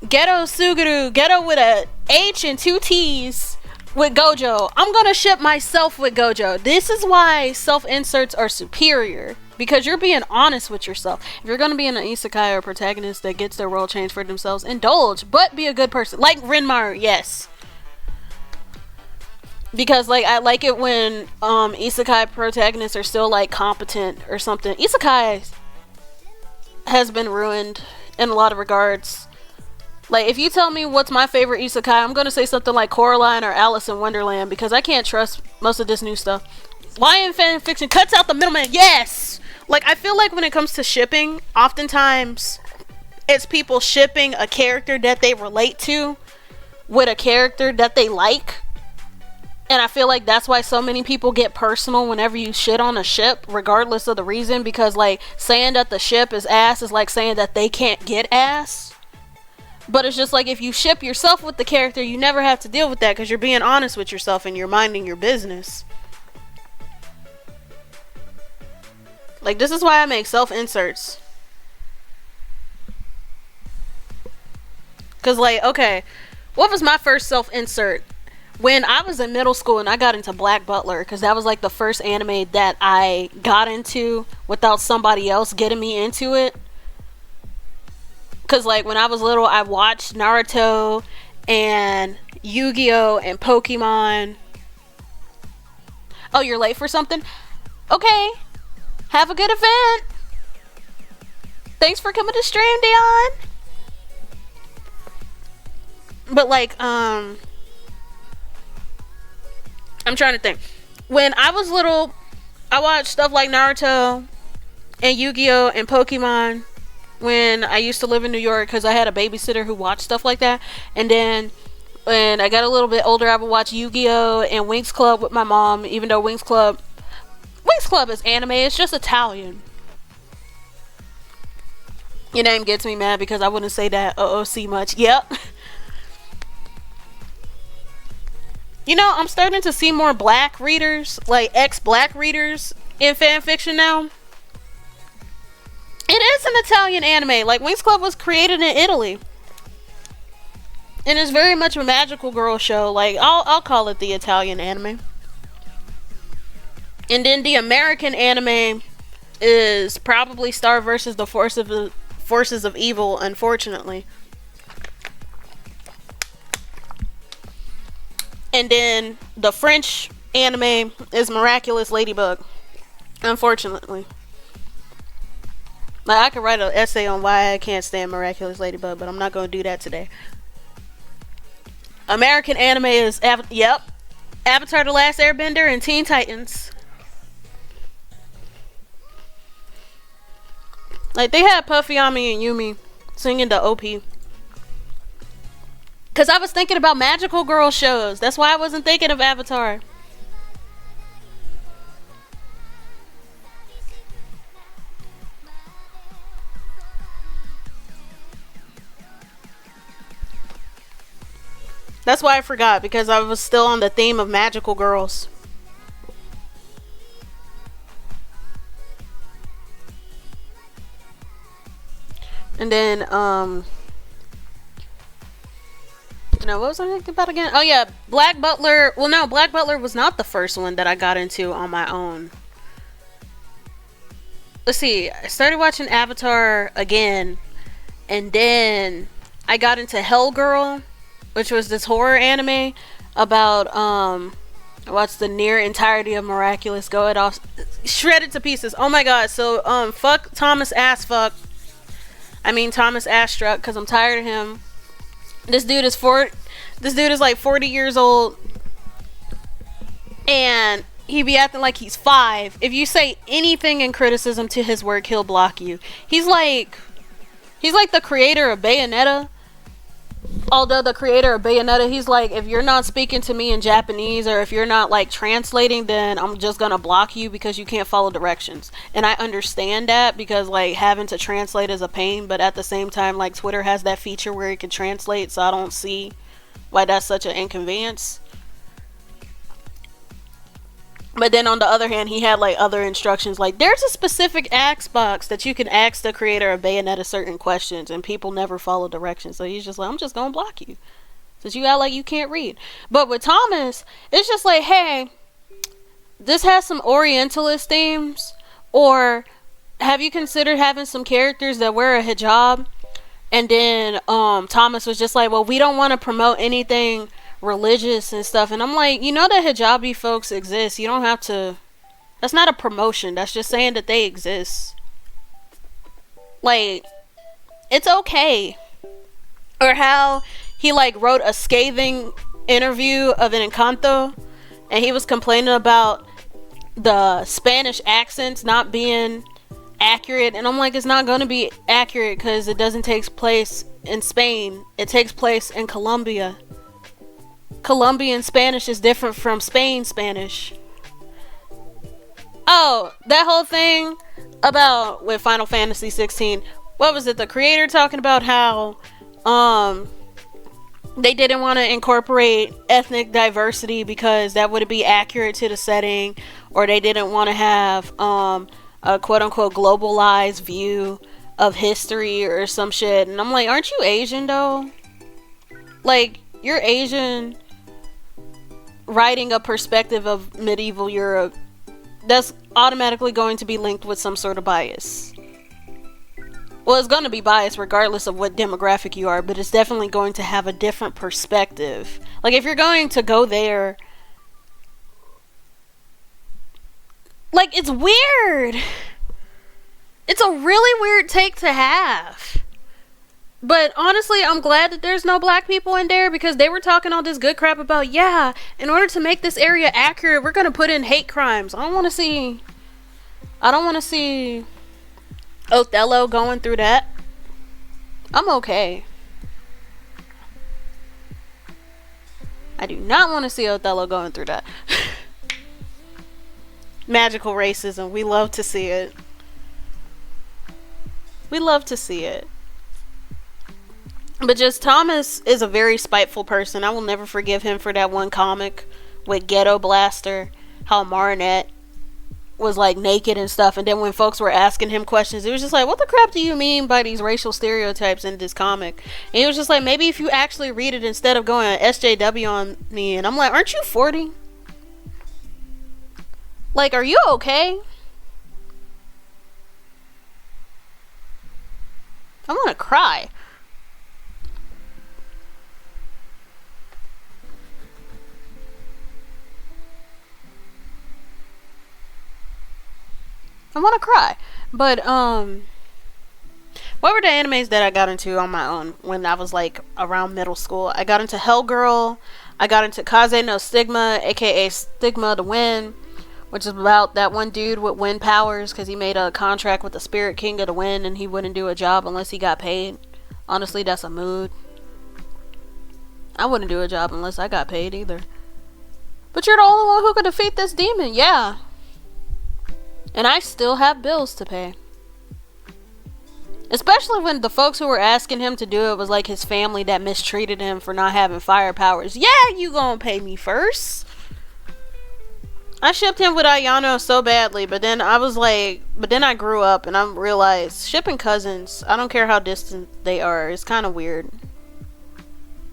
Suguru, Ghetto with a H and 2 T's with Gojo. I'm gonna ship myself with Gojo. This is why self-inserts are superior. because you're being honest with yourself. If you're gonna be an isekai or protagonist that gets their world changed for themselves, indulge, but be a good person, like Renmar. Yes, because like I like it when isekai protagonists are still like competent or something. Isekai has been ruined in a lot of regards. Like, if you tell me what's my favorite isekai, I'm gonna say something like Coraline or Alice in Wonderland, because I can't trust most of this new stuff. Lion fan fiction cuts out the middleman. Yes! Like, I feel like when it comes to shipping, oftentimes it's people shipping a character that they relate to with a character that they like. And I feel like that's why so many people get personal whenever you shit on a ship, regardless of the reason, because, like, saying that the ship is ass is like saying that they can't get ass. But it's just like, if you ship yourself with the character, you never have to deal with that because you're being honest with yourself and you're minding your business. Like, this is why I make self-inserts. Because, like, okay, what was my first self-insert? When I was in middle school and I got into Black Butler, because that was, like, the first anime that I got into without somebody else getting me into it. Because, like, when I was little, I watched Naruto and Yu-Gi-Oh! And Pokemon. Oh, you're late for something? Okay. Have a good event. Thanks for coming to stream, Dion. But, like, I'm trying to think. When I was little, I watched stuff like Naruto and Yu-Gi-Oh! And Pokemon when I used to live in New York, because I had a babysitter who watched stuff like that. And then when I got a little bit older, I would watch Yu-Gi-Oh! And Winx Club with my mom, even though Winx Club is anime, it's just Italian. Your name gets me mad because I wouldn't say that OOC much. Yep. You know, I'm starting to see more black readers, like ex-black readers in fanfiction now. It is an Italian anime. Like, Winx Club was created in Italy. And it's very much a magical girl show. Like, I'll call it the Italian anime. And then the American anime is probably Star versus the Forces of Evil, unfortunately. And then the French anime is Miraculous Ladybug, unfortunately. Like, I could write an essay on why I can't stand Miraculous Ladybug, but I'm not going to do that today. American anime is, Avatar: The Last Airbender and Teen Titans. Like, they had Puffy, Ami, and Yumi singing the OP. Because I was thinking about magical girl shows. That's why I wasn't thinking of Avatar. That's why I forgot, because I was still on the theme of magical girls. And then, what was I thinking about again? Oh yeah, Black Butler. Well, no, Black Butler was not the first one that I got into on my own. Let's see, I started watching Avatar again, and then I got into Hellgirl, which was this horror anime about, I watched the near entirety of Miraculous, go it off, shredded to pieces. Oh my god, so, fuck Thomas Astruck, because I'm tired of him. This dude is like 40 years old, and he be acting like he's 5. If you say anything in criticism to his work, he'll block you. He's like the creator of Bayonetta. Although the creator of Bayonetta, he's like, if you're not speaking to me in Japanese, or if you're not like translating, then I'm just gonna block you because you can't follow directions. And I understand that, because like having to translate is a pain, but at the same time, like, Twitter has that feature where it can translate, so I don't see why that's such an inconvenience. But then on the other hand, he had like other instructions, like there's a specific ask box that you can ask the creator of Bayonetta certain questions, and people never follow directions. So he's just like, I'm just gonna block you since you act like you can't read. But with Thomas, it's just like, hey, this has some Orientalist themes, or have you considered having some characters that wear a hijab? And then Thomas was just like, well, we don't want to promote anything religious and stuff. And I'm like, you know that hijabi folks exist. You don't have to. That's not a promotion. That's just saying that they exist. Like, it's okay. Or how he like wrote a scathing interview of an Encanto, and he was complaining about the Spanish accents not being accurate, and I'm like, it's not going to be accurate because it doesn't take place in Spain. It takes place in Colombia. Colombian Spanish is different from Spain Spanish. Oh, that whole thing about with Final Fantasy 16, what was it, the creator talking about how they didn't want to incorporate ethnic diversity because that wouldn't be accurate to the setting, or they didn't want to have a quote-unquote globalized view of history or some shit. And I'm like, aren't you Asian though? Like, you're Asian writing a perspective of medieval Europe. That's automatically going to be linked with some sort of bias. Well, it's going to be biased regardless of what demographic you are, but it's definitely going to have a different perspective. Like, if you're going to go there, like, it's weird. It's a really weird take to have. But honestly, I'm glad that there's no black people in there, because they were talking all this good crap about, yeah, in order to make this area accurate, we're going to put in hate crimes. I don't want to see Othello going through that. I'm okay. I do not want to see Othello going through that. Magical racism. We love to see it. We love to see it. But just, Thomas is a very spiteful person. I will never forgive him for that one comic with Ghetto Blaster, how Marinette was like naked and stuff, and then when folks were asking him questions, it was just like, what the crap do you mean by these racial stereotypes in this comic? And he was just like, maybe if you actually read it instead of going SJW on me. And I'm like, aren't you 40? Like, are you okay? I want to cry. I want to cry. But, what were the animes that I got into on my own when I was, like, around middle school? I got into Hellgirl. I got into Kaze no Stigma, aka Stigma the Wind, which is about that one dude with wind powers, because he made a contract with the Spirit King of the Wind, and he wouldn't do a job unless he got paid. Honestly, that's a mood. I wouldn't do a job unless I got paid either. But you're the only one who could defeat this demon. Yeah. And I still have bills to pay. Especially when the folks who were asking him to do it was like his family that mistreated him for not having fire powers. Yeah, you gonna pay me first. I shipped him with Ayano so badly, but then I was like, but then I grew up and I realized shipping cousins, I don't care how distant they are, it's kind of weird.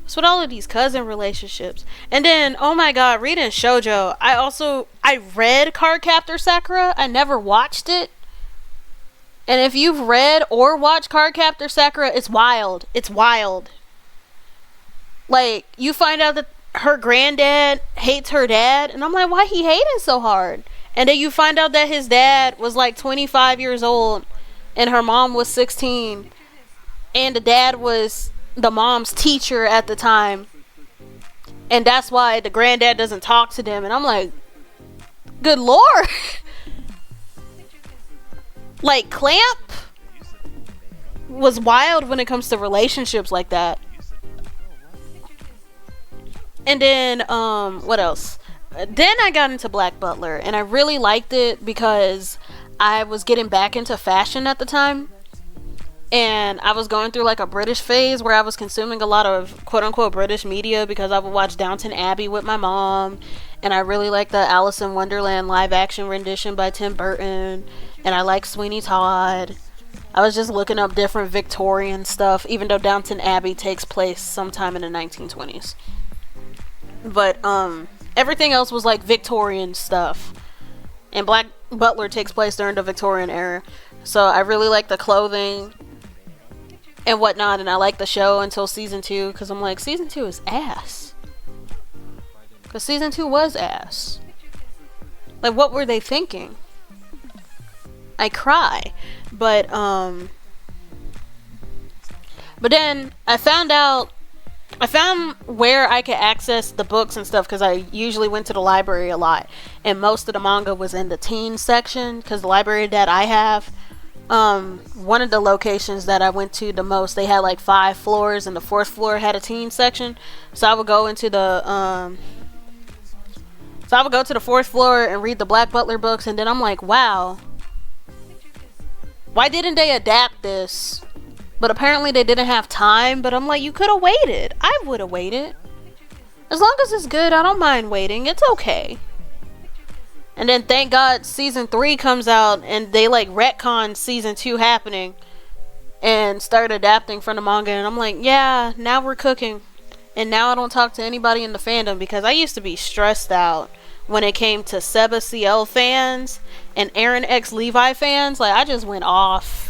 It's with all of these cousin relationships. And then, oh my god, reading shoujo. I read Cardcaptor Sakura. I never watched it. And if you've read or watched Cardcaptor Sakura, it's wild. It's wild. Like, you find out that her granddad hates her dad, and I'm like, why he hating so hard? And then you find out that his dad was like 25 years old, and her mom was 16, and the dad was the mom's teacher at the time, and that's why the granddad doesn't talk to them. And I'm like, good lord. Like, Clamp was wild when it comes to relationships like that. And then what else? Then I got into Black Butler, and I really liked it because I was getting back into fashion at the time. And I was going through like a British phase where I was consuming a lot of quote-unquote British media, because I would watch Downton Abbey with my mom, and I really liked the Alice in Wonderland live-action rendition by Tim Burton, and I like Sweeney Todd. I was just looking up different Victorian stuff, even though Downton Abbey takes place sometime in the 1920s. But everything else was like Victorian stuff, and Black Butler takes place during the Victorian era. So I really like the clothing and whatnot, and I like the show until season 2, because I'm like, season 2 is ass. Because season 2 was ass. Like, what were they thinking? I cry. But then I found where I could access the books and stuff, because I usually went to the library a lot, and most of the manga was in the teen section, because the library that I have, one of the locations that I went to the most, they had like 5 floors, and the 4th floor had a teen section. So I would go into the 4th floor and read the Black Butler books, and then I'm like, wow, why didn't they adapt this? But apparently they didn't have time. But I'm like, you could have waited. I would have waited. As long as it's good, I don't mind waiting. It's okay. And then thank God season 3 comes out and they like retcon season 2 happening and start adapting from the manga. And I'm like, yeah, now we're cooking. And now I don't talk to anybody in the fandom, because I used to be stressed out when it came to Seba CL fans and Aaron X Levi fans. Like, I just went off.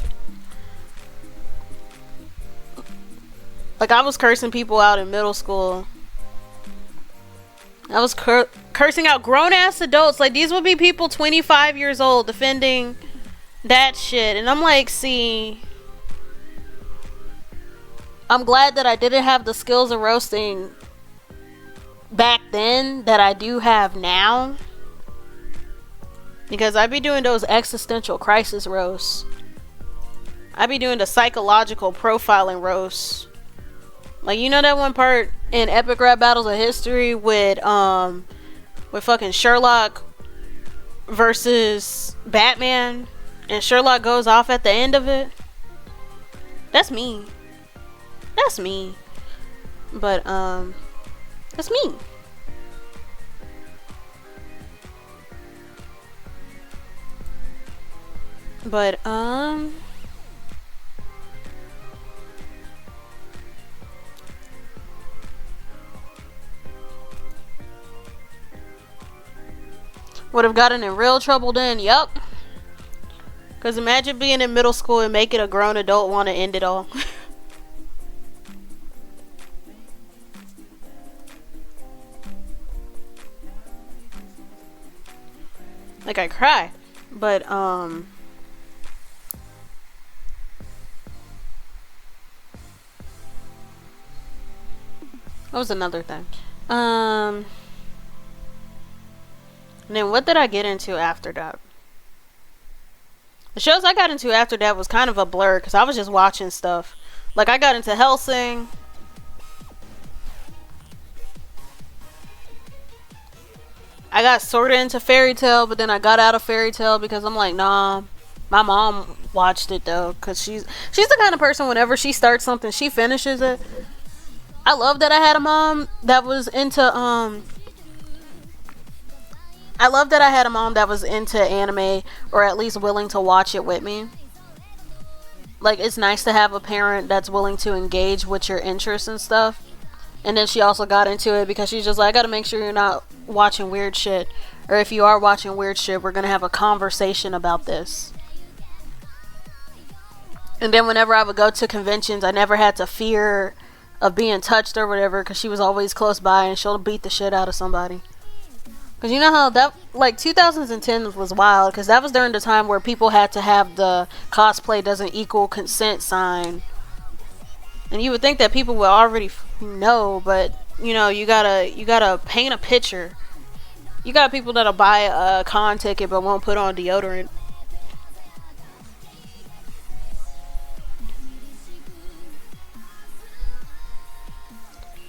Like, I was cursing people out in middle school. I was cursing out grown-ass adults. Like, these would be people 25 years old defending that shit. And I'm like, see, I'm glad that I didn't have the skills of roasting back then that I do have now. Because I be doing those existential crisis roasts. I be doing the psychological profiling roasts. Like, you know that one part in Epic Rap Battles of History with fucking Sherlock versus Batman, and Sherlock goes off at the end of it? That's me. That's me. But that's me. But would have gotten in real trouble then. Yup. Because imagine being in middle school and making a grown adult want to end it all. Like, I cry. But that was another thing. And then what did I get into after that? The shows I got into after that was kind of a blur, because I was just watching stuff. Like, I got into Hellsing. I got sorta into Fairy Tail, but then I got out of Fairy Tail because I'm like, nah. My mom watched it though, because she's the kind of person, whenever she starts something, she finishes it. I love that I had a mom that was into anime, or at least willing to watch it with me. Like, it's nice to have a parent that's willing to engage with your interests and stuff. And then she also got into it because she's just like, I gotta make sure you're not watching weird shit. Or if you are watching weird shit, we're gonna have a conversation about this. And then whenever I would go to conventions, I never had to fear of being touched or whatever, because she was always close by and she'll beat the shit out of somebody. Because you know how that, like, 2010 was wild, because that was during the time where people had to have the cosplay doesn't equal consent sign. And you would think that people would already know, but, you know, you gotta paint a picture. You got people that'll buy a con ticket but won't put on deodorant.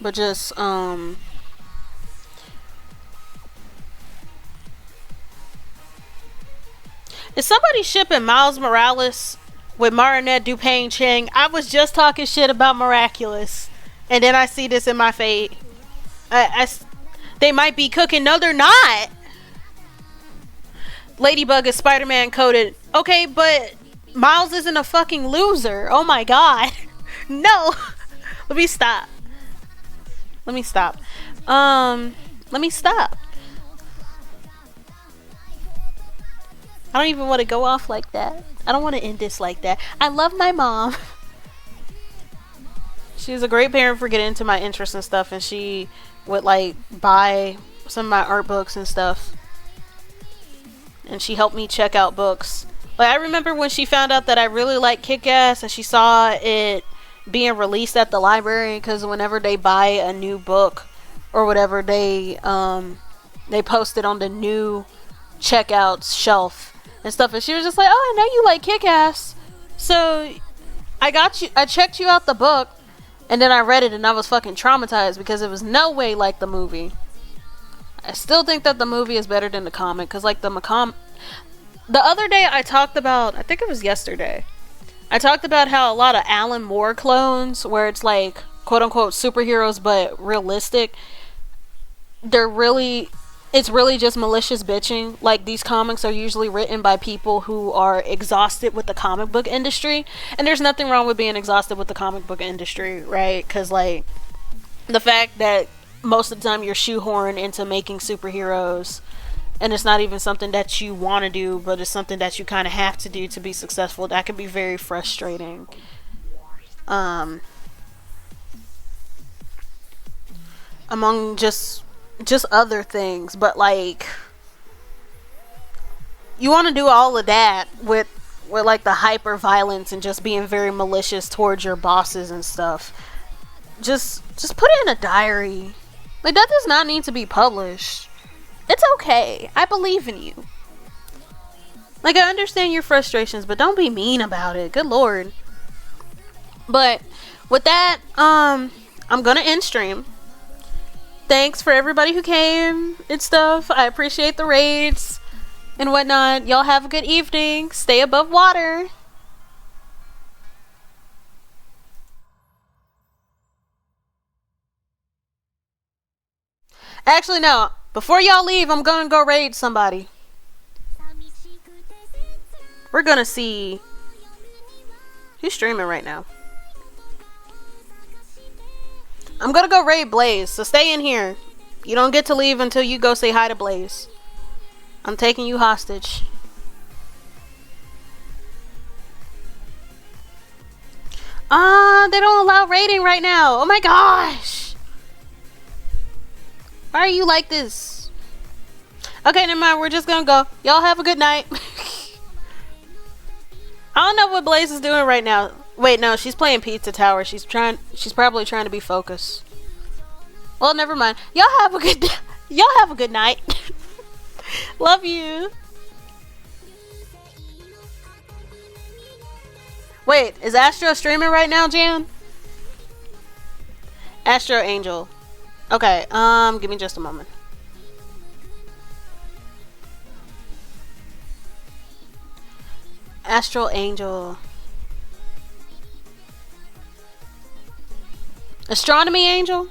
But just, is somebody shipping Miles Morales with Marinette Dupain Chang? I was just talking shit about Miraculous, and then I see this in my feed. They might be cooking. No, they're not. Ladybug is Spider-Man coded. Okay, but Miles isn't a fucking loser. Oh my god. No. Let me stop. Let me stop. I don't even want to go off like that. I don't want to end this like that. I love my mom. She's a great parent for getting into my interests and stuff, and she would like buy some of my art books and stuff. And she helped me check out books. Like, I remember when she found out that I really like Kick-Ass, and she saw it being released at the library, because whenever they buy a new book or whatever, they post it on the new checkouts shelf and stuff. And she was just like, "Oh, I know you like Kick-Ass, so I checked you out the book." And then I read it and I was fucking traumatized because it was no way like the movie. I still think that the movie is better than the comic, because like the other day I talked about, I think it was yesterday, I talked about how a lot of Alan Moore clones, where it's like quote unquote superheroes but realistic, it's really just malicious bitching. Like, these comics are usually written by people who are exhausted with the comic book industry, and there's nothing wrong with being exhausted with the comic book industry, right? Because like the fact that most of the time you're shoehorned into making superheroes, and it's not even something that you want to do, but it's something that you kind of have to do to be successful, that can be very frustrating. Among just other things. But like, you want to do all of that with like the hyper violence and just being very malicious towards your bosses and stuff. Just put it in a diary. Like, that does not need to be published. It's okay. I believe in you. Like, I understand your frustrations, but don't be mean about it. Good lord. But with that, I'm gonna end stream. Thanks for everybody who came and stuff. I appreciate the raids and whatnot. Y'all have a good evening. Stay above water. Actually, no. Before y'all leave, I'm gonna go raid somebody. We're gonna see who's streaming right now. I'm gonna go raid Blaze, so stay in here. You don't get to leave until you go say hi to Blaze. I'm taking you hostage. They don't allow raiding right now. Oh my gosh. Why are you like this? Okay, never mind. We're just gonna go. Y'all have a good night. I don't know what Blaze is doing right now. Wait, no, she's playing Pizza Tower. She's probably trying to be focused. Well, never mind. Y'all have a good night. Love you. Wait, is Astro streaming right now, Jan? Astro Angel. Okay, give me just a moment. Astral Angel. Astronomy Angel?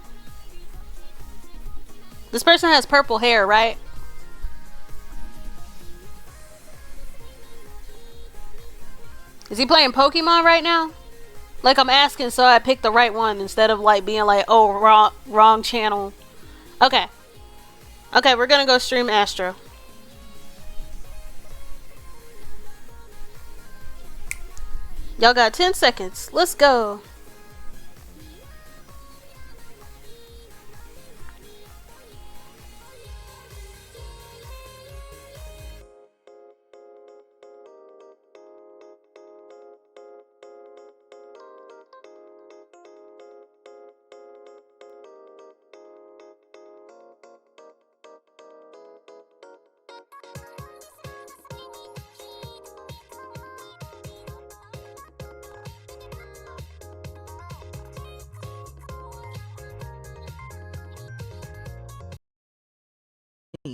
This person has purple hair, right? Is he playing Pokemon right now? Like, I'm asking so I pick the right one instead of like being like, oh, wrong channel. Okay. Okay, we're gonna go stream Astro. Y'all got 10 seconds. Let's go.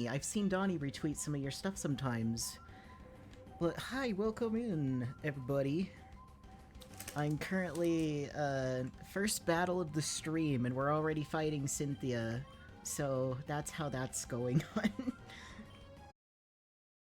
I've seen Donnie retweet some of your stuff sometimes. But hi, welcome in, everybody. I'm currently, first battle of the stream, and we're already fighting Cynthia. So, that's how that's going on.